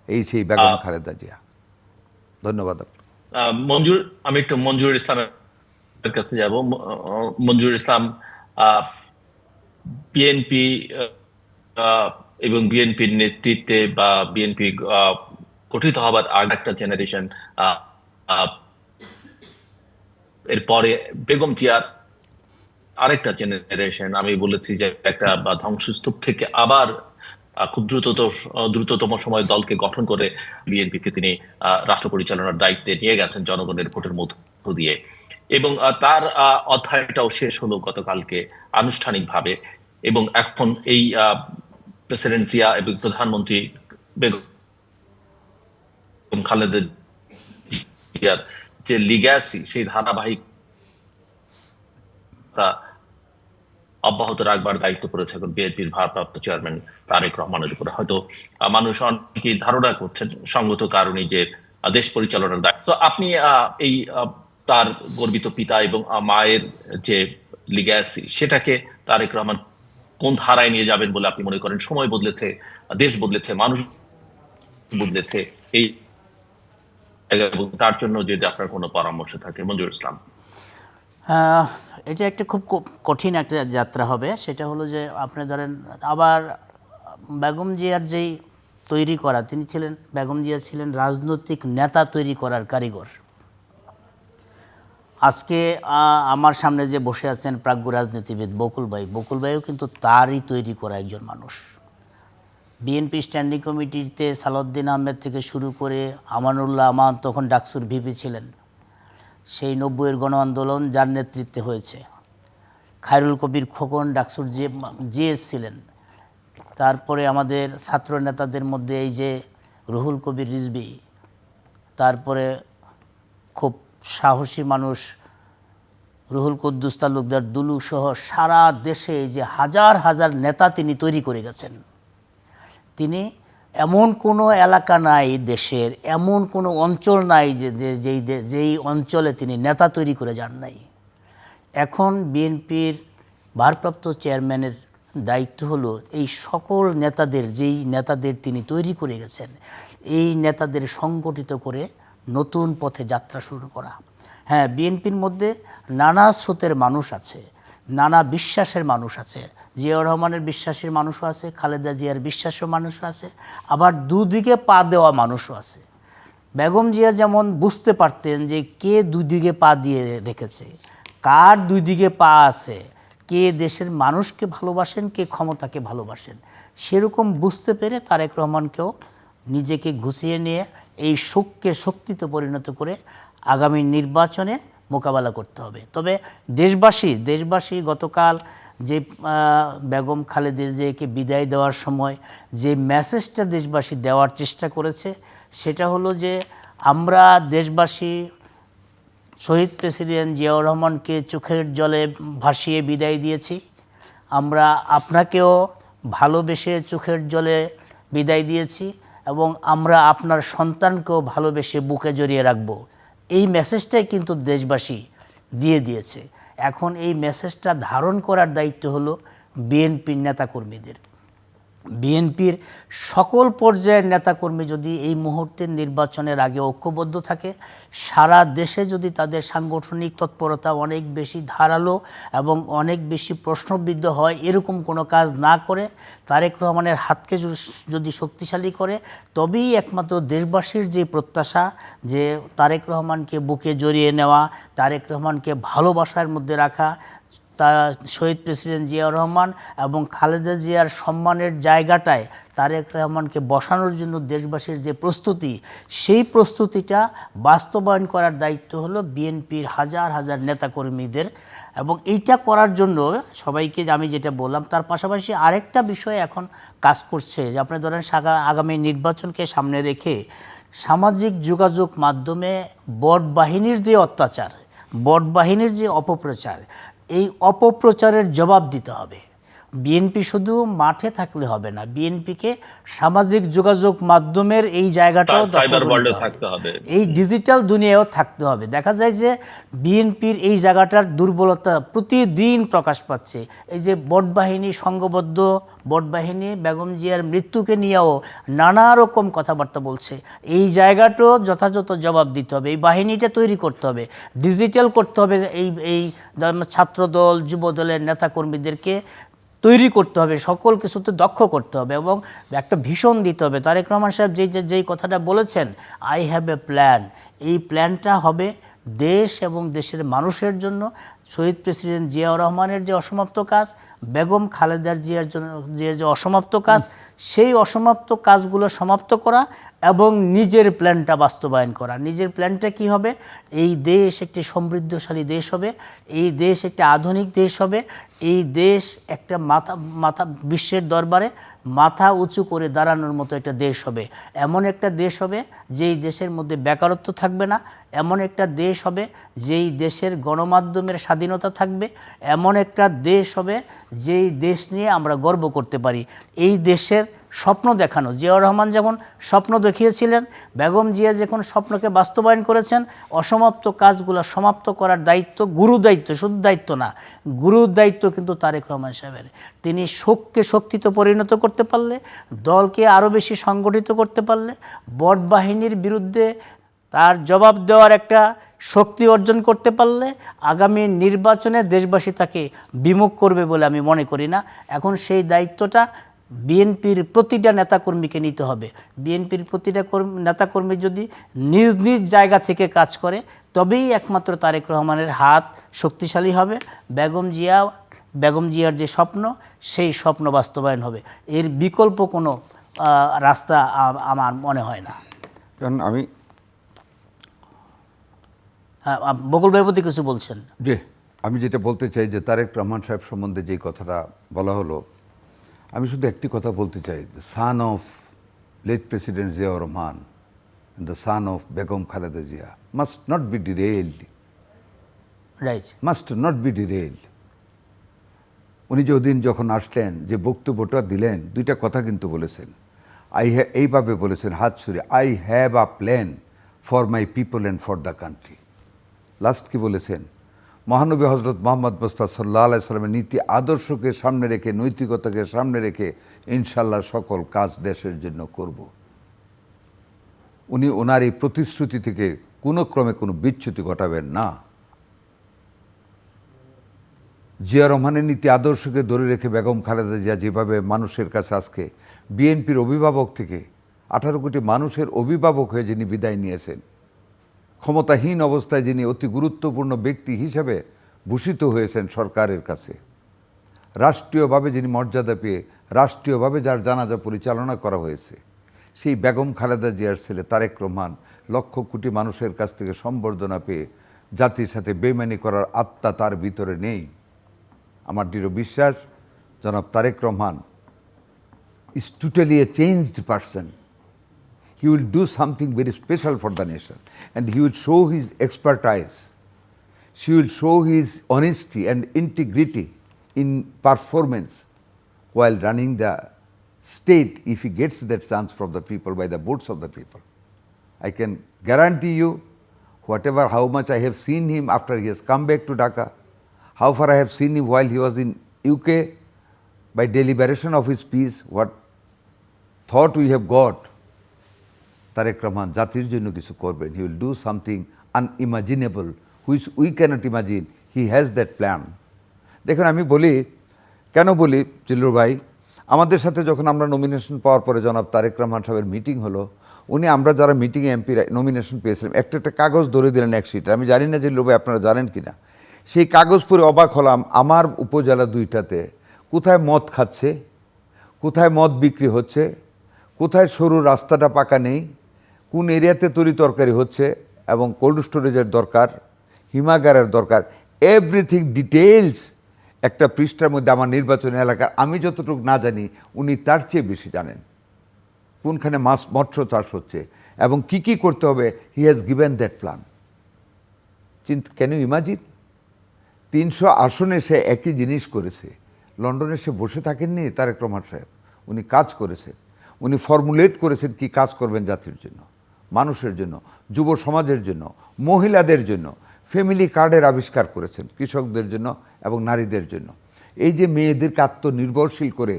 Speaker 2: এই সেই বেগম খালেদা জিয়া। ধন্যবাদ।
Speaker 1: মঞ্জুর, আমি একটু মঞ্জুর ইসলামের কাছে যাব। মঞ্জুর ইসলাম, বিএনপি এবং বিএনপির নেতৃত্বে বা বিএনপি গঠিত হবার আগে একটা জেনারেশন, এরপরে বেগম জিয়ার আরেকটা জেনারেশন, আমি বলেছি যে একটা ধ্বংসস্তূপ থেকে আবার খুব দ্রুততম সময় দলকে গঠন করে বিএনপিকে তিনি রাষ্ট্র পরিচালনার দায়িত্বে নিয়ে গেছেন জনগণের ভোটের মধ্য দিয়ে, এবং তার অধ্যায়টাও শেষ হলো গতকালকে আনুষ্ঠানিকভাবে। এবং এখন এই প্রেসিডেন্ট জিয়া এবং প্রধানমন্ত্রী বেগম খালেদা জিয়ার যে লিগ্যাসি, সেই ধারাবাহিকতা অব্যাহত রাখবার দায়িত্ব পড়েছে এখন বিএনপির ভারপ্রাপ্ত চেয়ারম্যান তারেক রহমানের উপরে। হয়তো মানুষ অনেকেই ধারণা করছেন সঙ্গত কারণে যে দেশ পরিচালনার দায়িত্ব। তো আপনি এই তার গর্বিত পিতা এবং মায়ের যে লিগ্যাসি, সেটাকে তারেক রহমান কোন ধারায় নিয়ে যাবেন বলে আপনি মনে করেন? সময় বদলেছে, দেশ বদলেছে, মানুষ বদলেছে, এই এবং তার জন্য যদি আপনার কোনো পরামর্শ থাকে, মঞ্জুর ইসলাম।
Speaker 3: এটা একটা খুব কঠিন একটা যাত্রা হবে। সেটা হলো যে আপনি ধরেন, আবার বেগম জিয়ার যেই তৈরি করা, তিনি ছিলেন, বেগম জিয়া ছিলেন রাজনৈতিক নেতা তৈরি করার কারিগর। আজকে আমার সামনে যে বসে আছেন প্রাজ্ঞ রাজনীতিবিদ বকুল ভাইও কিন্তু তারই তৈরি করা একজন মানুষ। বিএনপি স্ট্যান্ডিং কমিটিতে সালাউদ্দিন আহমেদ থেকে শুরু করে আমানুল্লাহ আমান তখন ডাকসুর ভিপি ছিলেন, সেই 90-এর গণ আন্দোলন যার নেতৃত্বে হয়েছে। খায়রুল কবির খোকন ডাকসুর জিএস ছিলেন। তারপরে আমাদের ছাত্র নেতাদের মধ্যে এই যে রুহুল কবির রিজভী, তারপরে খুব সাহসী মানুষ রুহুল কুদ্দুস তালুকদার দুলু সহ সারা দেশে যে হাজার হাজার নেতা তিনি তৈরি করে গেছেন। তিনি এমন কোনো এলাকা নাই দেশের, এমন কোনো অঞ্চল নাই যেই অঞ্চলে তিনি নেতা তৈরি করে যান নাই। এখন বিএনপির ভারপ্রাপ্ত চেয়ারম্যানের দায়িত্ব হলো এই সকল নেতাদের, যেই নেতাদের তিনি তৈরি করে গেছেন, এই নেতাদের সংগঠিত করে নতুন পথে যাত্রা শুরু করা। হ্যাঁ, বিএনপির মধ্যে নানা স্রোতের মানুষ আছে, নানা বিশ্বাসের মানুষ আছে। জিয়াউর রহমানের বিশ্বাসের মানুষও আছে, খালেদা জিয়ার বিশ্বাসের মানুষও আছে, আবার দুদিকে পা দেওয়া মানুষও আছে। বেগম জিয়া যেমন বুঝতে পারতেন যে কে দুদিকে পা দিয়ে রেখেছে, কার দুই দিকে পা আছে, কে দেশের মানুষকে ভালোবাসেন, কে ক্ষমতাকে ভালোবাসেন, সেরকম বুঝতে পেরে তারেক রহমানকেও নিজেকে গুছিয়ে নিয়ে এই শোককে শক্তিতে পরিণত করে আগামী নির্বাচনে মোকাবেলা করতে হবে। তবে দেশবাসী গতকাল যে বেগম খালেদা জিয়াকে বিদায় দেওয়ার সময় যে মেসেজটা দেশবাসী দেওয়ার চেষ্টা করেছে, সেটা হলো যে আমরা দেশবাসী শহীদ প্রেসিডেন্ট জিয়াউর রহমানকে চোখের জলে ভাসিয়ে বিদায় দিয়েছি, আমরা আপনাকেও ভালোবেসে চোখের জলে বিদায় দিয়েছি, এবং আমরা আপনার সন্তানকেও ভালোবেসে বুকে জড়িয়ে রাখব, এই মেসেজটাই কিন্তু দেশবাসী দিয়ে দিয়েছে। এখন এই মেসেজটা ধারণ করার দায়িত্ব হলো বিএনপির নেতাকর্মীদের। বিএনপির সকল পর্যায়ের নেতাকর্মী যদি এই মুহূর্তের নির্বাচনের আগে ঐক্যবদ্ধ থাকে, সারা দেশে যদি তাদের সাংগঠনিক তৎপরতা অনেক বেশি ধারালো এবং অনেক বেশি প্রশ্নবিদ্ধ হয়, এরকম কোনো কাজ না করে তারেক রহমানের হাতকে যদি শক্তিশালী করে, তবেই একমাত্র দেশবাসীর যে প্রত্যাশা যে তারেক রহমানকে বুকে জড়িয়ে নেওয়া, তারেক রহমানকে ভালোবাসার মধ্যে রাখা, তা শহীদ প্রেসিডেন্ট জিয়াউর রহমান এবং খালেদা জিয়ার সম্মানের জায়গাটায় তারেক রহমানকে বসানোর জন্য দেশবাসীর যে প্রস্তুতি, সেই প্রস্তুতিটা বাস্তবায়ন করার দায়িত্ব হলো বিএনপির হাজার হাজার নেতাকর্মীদের। এবং এইটা করার জন্য সবাইকে আমি যেটা বললাম, তার পাশাপাশি আরেকটা বিষয় এখন কাজ করছে যে আপনি ধরেন আগামী নির্বাচনকে সামনে রেখে সামাজিক যোগাযোগ মাধ্যমে বট বাহিনীর যে অত্যাচার, বট বাহিনীর যে অপপ্রচার, এই অপপ্রচারের জবাব দিতে হবে। বিএনপি শুধু মাঠে থাকলে হবে না, বিএনপিকে সামাজিক যোগাযোগ মাধ্যমের এই জায়গাটাও
Speaker 1: সাইবার ওয়ার্ল্ডে থাকতে হবে,
Speaker 3: এই ডিজিটাল দুনিয়ায়ও থাকতে হবে। দেখা যায় যে বিএনপির এই জায়গাটার দুর্বলতা প্রতিদিন প্রকাশ পাচ্ছে। এই যে বট বাহিনী সংঘবদ্ধ, বট বাহিনী বেগম জিয়ার মৃত্যুকে নিয়েও নানা রকম কথাবার্তা বলছে, এই জায়গাটাও যথাযথ জবাব দিতে হবে। এই বাহিনীটা তৈরি করতে হবে, ডিজিটাল করতে হবে। এই ছাত্রদল যুবদলের নেতাকর্মীদেরকে তৈরি করতে হবে, সকল কিছুতে দক্ষ করতে হবে এবং একটা ভীষণ দিতে হবে। তারেক রহমান সাহেব যেই কথাটা বলেছেন, আই হ্যাভ এ প্ল্যান, এই প্ল্যানটা হবে দেশ এবং দেশের মানুষের জন্য। শহীদ প্রেসিডেন্ট জিয়াউর রহমানের যে অসমাপ্ত কাজ, বেগম খালেদা জিয়ার জন্য যে অসমাপ্ত কাজ, সেই অসমাপ্ত কাজগুলো সমাপ্ত করা এবং নিজের প্ল্যানটা বাস্তবায়ন করা। নিজের প্ল্যানটা কি হবে? এই দেশ একটি সমৃদ্ধশালী দেশ হবে, এই দেশ একটা আধুনিক দেশ হবে, এই দেশ একটা মাথা বিশ্বের দরবারে মাথা উঁচু করে দাঁড়ানোর মতো একটা দেশ হবে। এমন একটা দেশ হবে যেই দেশের মধ্যে বেকারত্ব থাকবে না, এমন একটা দেশ হবে যেই দেশের গণমাধ্যমের স্বাধীনতা থাকবে, এমন একটা দেশ হবে যেই দেশ নিয়ে আমরা গর্ব করতে পারি। এই দেশের স্বপ্ন দেখানো, জিয়াউর রহমান যেমন স্বপ্ন দেখিয়েছিলেন, বেগম জিয়া যখন স্বপ্নকে বাস্তবায়ন করেছেন, অসমাপ্ত কাজগুলো সমাপ্ত করার দায়িত্ব, গুরু দায়িত্ব, শুধু দায়িত্ব না, গুরুর দায়িত্ব কিন্তু তারেক রহমান সাহেবের। তিনি শোককে শক্তিতে পরিণত করতে পারলে, দলকে আরও বেশি সংগঠিত করতে পারলে, বট বাহিনীর বিরুদ্ধে তার জবাব দেওয়ার একটা শক্তি অর্জন করতে পারলে, আগামী নির্বাচনে দেশবাসী তাকে বিমুখ করবে বলে আমি মনে করি না। এখন সেই দায়িত্বটা বিএনপির প্রতিটা নেতাকর্মীকে নিতে হবে। বিএনপির প্রতিটা নেতাকর্মী যদি নিজ নিজ জায়গা থেকে কাজ করে, তবেই একমাত্র তারেক রহমানের হাত শক্তিশালী হবে, বেগম জিয়ার যে স্বপ্ন, সেই স্বপ্ন বাস্তবায়ন হবে। এর বিকল্প কোনো রাস্তা আমার মনে হয় না।
Speaker 2: কারণ
Speaker 3: বকুল ভাই প্রতি কিছু বলছেন?
Speaker 2: যে আমি যেটা বলতে চাই যে তারেক রহমান সাহেব সম্বন্ধে যেই কথাটা বলা হলো, আমি শুধু একটি কথা বলতে চাই, the son of late president Ziaur Rahman, the son of Begum Khaleda Zia must not be derailed,
Speaker 3: right,
Speaker 2: must not be derailed. উনি যে ওদিন যখন আসলেন, যে বক্তব্যটা দিলেন, দুইটা কথা কিন্তু বলেছেন। এইভাবে বলেছেন হাত ছুড়ে, I have a plan for my people and for the country. Last কি বলেছেন? মহানবী হজরত মোহাম্মদ মুস্তাফা সাল্লাল্লাহু আলাইহি সাল্লামের নীতি আদর্শকে সামনে রেখে, নৈতিকতাকে সামনে রেখে ইনশাল্লাহ সকল কাজ দেশের জন্য করব। উনি ওনার এই প্রতিশ্রুতি থেকে কোনো ক্রমে কোনো বিচ্যুতি ঘটাবেন না। জিয়া রহমানের নীতি আদর্শকে ধরে রেখে বেগম খালেদা জিয়া যেভাবে মানুষের কাছে আজকে বিএনপির অভিভাবক থেকে 18 কোটি মানুষের অভিভাবক হয়ে যিনি বিদায় নিয়েছেন, ক্ষমতাহীন অবস্থায় যিনি অতি গুরুত্বপূর্ণ ব্যক্তি হিসেবে ভূষিত হয়েছেন সরকারের কাছে, রাষ্ট্রীয়ভাবে যিনি মর্যাদা পেয়ে রাষ্ট্রীয়ভাবে যার জানাজা পরিচালনা করা হয়েছে, সেই বেগম খালেদা জিয়ার ছেলে তারেক রহমান লক্ষ কোটি মানুষের কাছ থেকে সম্বর্ধনা পেয়ে জাতির সাথে বেইমানি করার আত্মা তার ভিতরে নেই। আমার দৃঢ় বিশ্বাস জনাব Tarique Rahman is totally a changed person. He will do something very special for the nation, and he will show his expertise. She will show his honesty and integrity in performance while running the state if he gets that chance from the people, by the votes of the people. I can guarantee you, whatever, how much I have seen him after he has come back to Dhaka, how far I have seen him while he was in UK, by deliberation of his peace, what thought we have got, Tarek Rahman জাতির জন্য কিছু করবেন, he will do something unimaginable which we cannot imagine. He has that plan. দেখুন আমি বলি, কেন বলি জিল্লুর ভাই, আমাদের সাথে যখন আমরা নমিনেশন পাওয়ার পরে জনাব তারেক রহমান সাহেবের মিটিং হলো, উনি আমরা যারা মিটিংয়ে এমপি নমিনেশন পেয়েছিলাম একটা একটা কাগজ ধরে দিলেন এক শিটে। আমি জানি না জিল্লুর ভাই আপনারা জানেন কি না, সেই কাগজ পড়ে অবাক হলাম। আমার উপজেলা দুইটাতে কোথায় মদ খাচ্ছে, কোথায় মদ বিক্রি হচ্ছে, কোথায় সরু রাস্তাটা পাকা নেই, কোন এরিয়াতে তরি তরকারি হচ্ছে এবং কোল্ড স্টোরেজের দরকার, হিমাগারের দরকার, এভরিথিং ডিটেলস একটা পৃষ্ঠার মধ্যে আমার নির্বাচনী এলাকার, আমি যতটুকু না জানি উনি তার চেয়ে বেশি জানেন কোনখানে মৎস্য চাষ হচ্ছে এবং কি কি করতে হবে। He has given that plan. Can you imagine? 300 আসনে সে একই জিনিস করেছে। লন্ডনে সে বসে থাকেননি তারেক রহমান সাহেব, উনি কাজ করেছেন, উনি ফর্মুলেট করেছেন কি কাজ করবেন জাতির জন্য, মানুষের জন্য, যুব সমাজের জন্য, মহিলাদের জন্য। ফ্যামিলি কার্ডের আবিষ্কার করেছেন কৃষকদের জন্য এবং নারীদের জন্য। এই যে মেয়েদেরকে আত্মনির্ভরশীল করে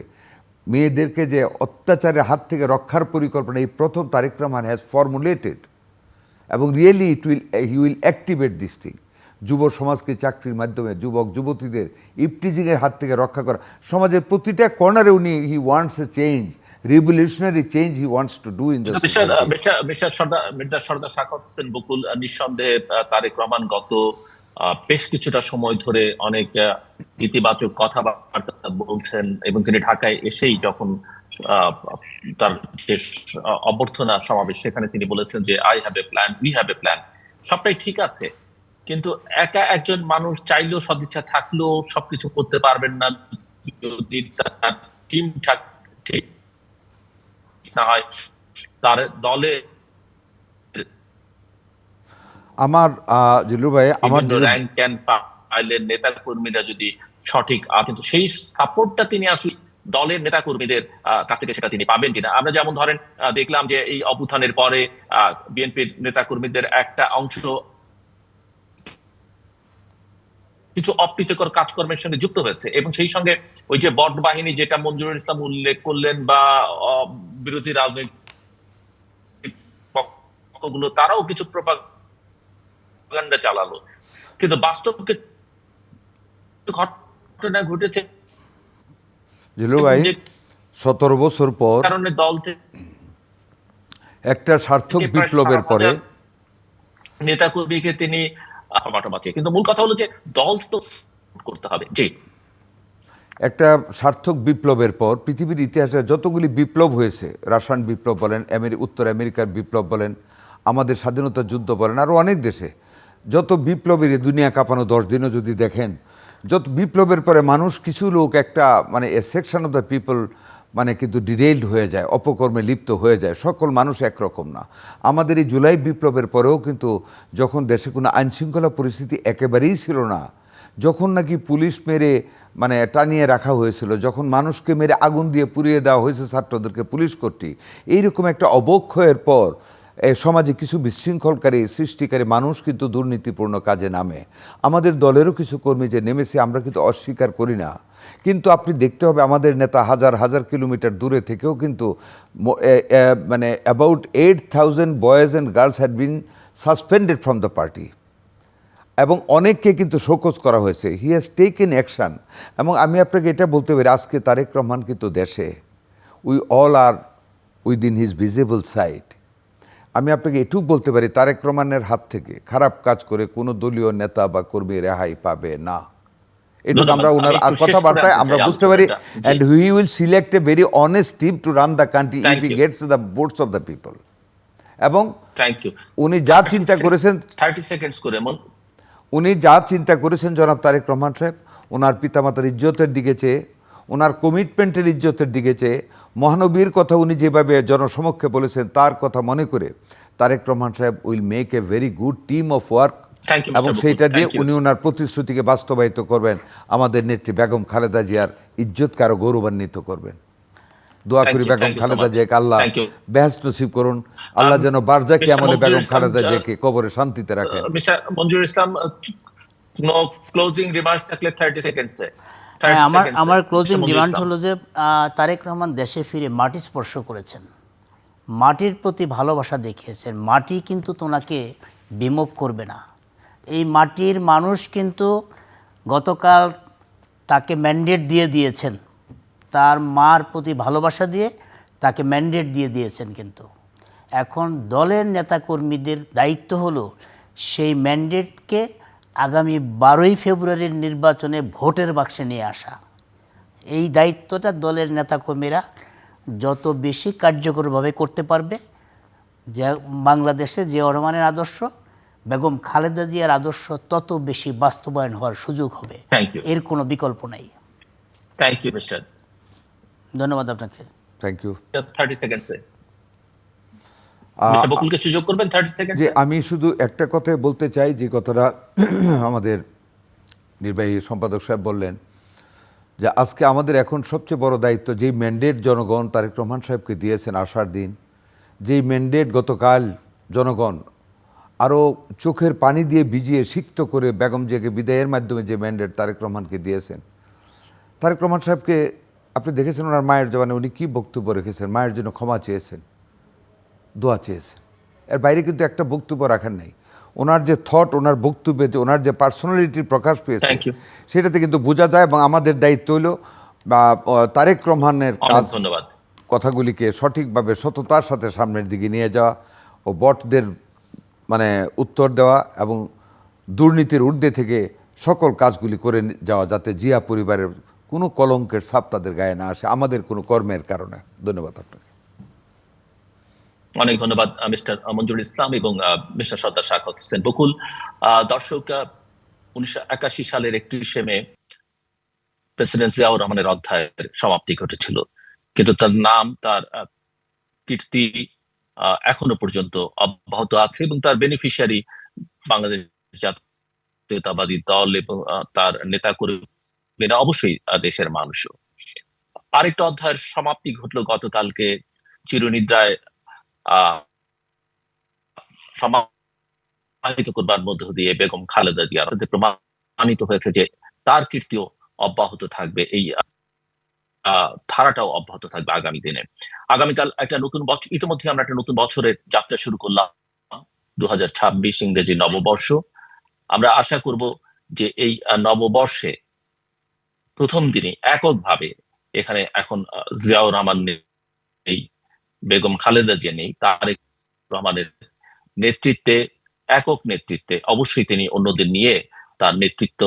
Speaker 2: মেয়েদেরকে যে অত্যাচারের হাত থেকে রক্ষার পরিকল্পনা, এই প্রথম তারেক রহমান হ্যাজ ফর্মুলেটেড এবং really he will activate this thing. যুব সমাজকে চাকরির মাধ্যমে যুবক যুবতীদের ইপটিজিংয়ের হাত থেকে রক্ষা করা, সমাজের প্রতিটা কর্নারে উনি he wants a change, revolutionary change he wants to do in the
Speaker 1: Mirza Sardar Sakhawat Hossain Bakul, নিঃসন্দেহে তারেক রহমান গত বেশ কিছুটা সময় ধরে অনেক ইতিবাচক কথাবার্তা বলছেন এবং তিনি ঢাকায় এসেই যখন তার যে অভ্যর্থনা সমাবেশ সেখানে তিনি বলেছেন যে I have a plan, we have a plan. সবটাই ঠিক আছে, কিন্তু একা একজন মানুষ চাইলেও সদিচ্ছা থাকলেও সবকিছু করতে পারবেন না যদি তার টিম ঠিক না হয়, তার দলে
Speaker 2: আমার জিল্লু ভাই আমার
Speaker 1: র্যাঙ্ক ক্যান ফাইলের নেতা কর্মীরা যদি সঠিক, কিন্তু সেই সাপোর্টটা তিনি আসলে দলের নেতা কর্মীদের কাছ থেকে সেটা তিনি পাবেন কিনা। আমরা যেমন ধরেন দেখলাম যে এই অভ্যুত্থানের পরে বিএনপির নেতা কর্মীদের একটা অংশ কিছু অপ্রীতিকর কাজকর্মের সঙ্গে যুক্ত হয়েছে এবং সেই সঙ্গে ওই যে বট বাহিনী যেটা মঞ্জুরুল ইসলাম উল্লেখ করলেন বা বিরোধী রাজনৈতিক পক্ষগুলো তারাও কিছু প্রপাগান্ডা চালালো, কিন্তু বাস্তব ঘটনা ঘটেছে।
Speaker 2: জিলু ভাই 17 বছর পর
Speaker 1: কারণে দল থেকে
Speaker 2: একটা সার্থক বিপ্লবের পরে
Speaker 1: নেতা কর্মীকে তিনি কিন্তু মূল কথা হলো যে দল তো করতে হবে। জি,
Speaker 2: একটা সার্থক বিপ্লবের পর পৃথিবীর ইতিহাসে যতগুলি বিপ্লব হয়েছে, রাশিয়ান বিপ্লব বলেন, উত্তর আমেরিকার বিপ্লব বলেন, আমাদের স্বাধীনতা যুদ্ধ বলেন, আরও অনেক দেশে যত বিপ্লবের দুনিয়া কাঁপানো 10 দিনও যদি দেখেন, যত বিপ্লবের পরে মানুষ কিছু লোক একটা মানে এ সেকশন অফ দ্য পিপল মানে কিন্তু ডিরেইলড হয়ে যায়, অপকর্মে লিপ্ত হয়ে যায়। সকল মানুষ একরকম না। আমাদের এই জুলাই বিপ্লবের পরেও কিন্তু যখন দেশে কোনো আইনশৃঙ্খলা পরিস্থিতি একেবারেই ছিল না, যখন নাকি পুলিশ মেরে মানে টানিয়ে রাখা হয়েছিল, যখন মানুষকে মেরে আগুন দিয়ে পুড়িয়ে দেওয়া হয়েছে ছাত্রদেরকে পুলিশ কর্তৃক, এইরকম একটা অবক্ষয়ের পর সমাজে কিছু বিশৃঙ্খলকারী সৃষ্টিকারী মানুষ কিন্তু দুর্নীতিপূর্ণ কাজে নামে। আমাদের দলেরও কিছু কর্মী যে নেমেছে আমরা কিন্তু অস্বীকার করি না, কিন্তু আপনি দেখতে হবে আমাদের নেতা হাজার হাজার কিলোমিটার দূরে থেকেও কিন্তু মানে about 8,000 boys and girls had been suspended from the party এবং অনেককে কিন্তু শোকজ করা হয়েছে। He has taken action. এবং আমি আপনাকে এটা বলতে পারি আজকে তারেক রহমান কিন্তু দেশে, we all are within his visible sight. আমি আপনাকে এটুকু বলতে পারি তারেক রহমানের হাত থেকে খারাপ কাজ করে কোনো দলীয় নেতা বা কর্মী রেহাই পাবে না। এটুকু আমরা ওনার কথাবার্তায় আমরা বুঝতে পারি। And he will select a very honest team to run the country if he gets the votes of the people. এবং উনি যা চিন্তা করেছেন
Speaker 1: 30 সেকেন্ডস করে
Speaker 2: উনি যা চিন্তা করেছেন জনাব তারেক রহমান সাহেব, ওনার পিতামাতার ইজ্জতের দিকে চেয়ে, ওনার কমিটমেন্টের ইজ্জতের দিকে চেয়ে, মহানবীর কথা উনি যেভাবে জনসমক্ষে বলেছেন তার কথা মনে করে তারেক রহমান সাহেব will make a very good team of work এবং সেইটা দিয়ে উনি ওনার প্রতিশ্রুতিকে বাস্তবায়িত করবেন, আমাদের নেত্রী বেগম খালেদা জিয়ার ইজ্জতকে আরও গৌরবান্বিত করবেন। দোয়া
Speaker 1: Thank
Speaker 2: করি
Speaker 1: you,
Speaker 2: Begum
Speaker 1: thank you so
Speaker 2: Khaleda
Speaker 1: much.
Speaker 2: জিয়াকে আল্লাহ
Speaker 1: Thank you.
Speaker 2: বেহেশত নসিব করুন, আল্লাহ যেন বারজাকি
Speaker 1: Mr.
Speaker 2: আমলে
Speaker 1: Manjur
Speaker 2: বেগম
Speaker 1: Islam,
Speaker 2: খালেদা জিয়াকে কবরে শান্তিতে রাখেন।
Speaker 1: Mr. Manjur Islam, no closing remarks থাকলে 30 seconds এ।
Speaker 3: হ্যাঁ,
Speaker 1: 30
Speaker 3: আমার
Speaker 1: seconds এ।
Speaker 3: আমার
Speaker 1: Mr.
Speaker 3: Closing
Speaker 1: Manjur
Speaker 3: demand
Speaker 1: Islam.
Speaker 3: হলো যে তারেক রহমান দেশে ফিরে মাটি স্পর্শ করেছেন, মাটির প্রতি ভালোবাসা দেখিয়েছেন। মাটি কিন্তু তোনাকে বিমুখ করবে না। এই মাটির মানুষ কিন্তু গতকাল তাকে ম্যান্ডেট দিয়ে দিয়েছেন, তার মার প্রতি ভালোবাসা দিয়ে তাকে ম্যান্ডেট দিয়ে দিয়েছেন। কিন্তু এখন দলের নেতাকর্মীদের দায়িত্ব হলো সেই ম্যান্ডেটকে আগামী 12ই ফেব্রুয়ারির নির্বাচনে ভোটের বাক্সে নিয়ে আসা। এই দায়িত্বটা দলের নেতাকর্মীরা যত বেশি কার্যকরভাবে করতে পারবে, যে বাংলাদেশে জিয়াউর রহমানের আদর্শ, বেগম খালেদা জিয়ার আদর্শ তত বেশি বাস্তবায়ন হওয়ার সুযোগ হবে।
Speaker 1: Thank you.
Speaker 3: এর কোনো বিকল্প নাই।
Speaker 1: Thank you, Mr.
Speaker 3: ধন্যবাদ আপনাকে।
Speaker 2: Thank you.
Speaker 1: 30 seconds এ। Mr. বকুলকে সুযোগ করবেন 30 seconds
Speaker 2: যে
Speaker 1: এ।
Speaker 2: আমি শুধু একটা কথাই বলতে চাই, যে কথাটা আমাদের নির্বাহী সম্পাদক সাহেব বললেন, যে আজকে আমাদের এখন সবচেয়ে বড় দায়িত্ব, যেই ম্যান্ডেট জনগণ তারেক রহমান সাহেবকে দিয়েছেন আসার দিন, যেই ম্যান্ডেট গতকাল জনগণ আরও চোখের পানি দিয়ে ভিজিয়ে সিক্ত করে বেগম জিয়াকে বিদায়ের মাধ্যমে যে ম্যান্ডেট তারেক রহমানকে দিয়েছেন, তারেক রহমান সাহেবকে আপনি দেখেছেন ওনার মায়ের জবানে উনি কী বক্তব্য রেখেছেন, মায়ের জন্য ক্ষমা চেয়েছেন, দোয়া চেয়েছেন। এর বাইরে কিন্তু একটা বক্তব্য রাখেন নাই। ওনার যে থট, ওনার বক্তব্যে যে ওনার যে পার্সোনালিটির প্রকাশ পেয়েছে,
Speaker 1: Thank you.
Speaker 2: সেটাতে কিন্তু বোঝা যায়। এবং আমাদের দায়িত্ব হলো বা তারেক রহমানের
Speaker 1: অনেক
Speaker 2: কাজ,
Speaker 1: ধন্যবাদ।
Speaker 2: কথাগুলিকে সঠিকভাবে সততার সাথে সামনের দিকে নিয়ে যাওয়া ও বটদের মানে উত্তর দেওয়া এবং দুর্নীতির ঊর্ধ্বে থেকে সকল কাজগুলি করে যাওয়া, যাতে জিয়া পরিবারের কোনো কলঙ্কের ছাপ তাদের গায়ে না আসে আমাদের কোনো কর্মের কারণে। ধন্যবাদ আপনাকে।
Speaker 1: অনেক ধন্যবাদ মিস্টার মঞ্জুর ইসলাম এবং মিস্টার সর্দার শাখাওয়াত হোসেন বকুল। দর্শক, 1981 সালের 31শে মে প্রেসিডেন্ট জিয়াউর রহমানের অধ্যায়ের সমাপ্তি ঘটেছিল, কিন্তু তার নাম, তার কীর্তি এখনো পর্যন্ত অব্যাহত আছে এবং তার বেনিফিশিয়ারি বাংলাদেশ জাতীয়তাবাদী দল এবং তার নেতা কর্মীরা, অবশ্যই দেশের মানুষও। আরেকটা অধ্যায়ের সমাপ্তি ঘটলো গতকালকে, চিরনিদ্রায় সমাহিত করবার মধ্য দিয়ে বেগম খালেদা জিয়া প্রমাণিত হয়েছে যে তার কীর্তিও অব্যাহত থাকবে, এই ধারাটাও অব্যাহত থাকবে আগামী দিনে। আগামীকাল একটা নতুন বছর, ইতিমধ্যে আমরা একটা নতুন বছরের যাত্রা শুরু করলাম, 2026 ইংরেজি নববর্ষ। আমরা আশা করব যে এই নববর্ষে প্রথম দিনে এককভাবে, এখানে এখন জিয়াউর রহমান নেই, বেগম খালেদা জিয়া নেই, তারেক রহমানের নেতৃত্বে, একক নেতৃত্বে অবশ্যই তিনি অন্যদের নিয়ে তার নেতৃত্ব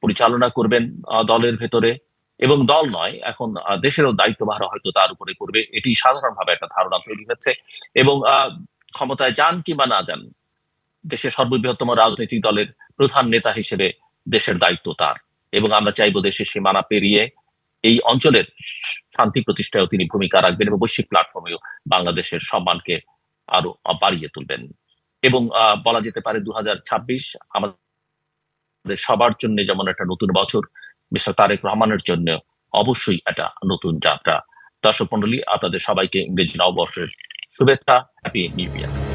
Speaker 1: পরিচালনা করবেন দলের ভেতরে, এবং দল নয়, এখন দেশেরও দায়িত্বভার হয়তো তার উপরে পড়বে, এটি সাধারণভাবে একটা ধারণা তৈরি হচ্ছে। এবং ক্ষমতায় যান কিংবা না যান, দেশের সর্ববৃহত্তম রাজনৈতিক দলের প্রধান নেতা হিসেবে দেশের দায়িত্ব তার, এবং আমরা চাইবো দেশের সীমানা পেরিয়ে এই অঞ্চলের শান্তি প্রতিষ্ঠায়ও তিনি ভূমিকা রাখবেন এবং বৈশ্বিক প্ল্যাটফর্মেও বাংলাদেশের সম্মানকে আরো বাড়িয়ে তুলবেন। এবং বলা যেতে পারে 2026 আমাদের সবার জন্য যেমন একটা নতুন বছর, মিস্টার তারেক রহমানের জন্য অবশ্যই একটা নতুন যাত্রা। দর্শক মন্ডলী, আপনাদের সবাইকে ইংরেজি নববর্ষের শুভেচ্ছা। Happy new year.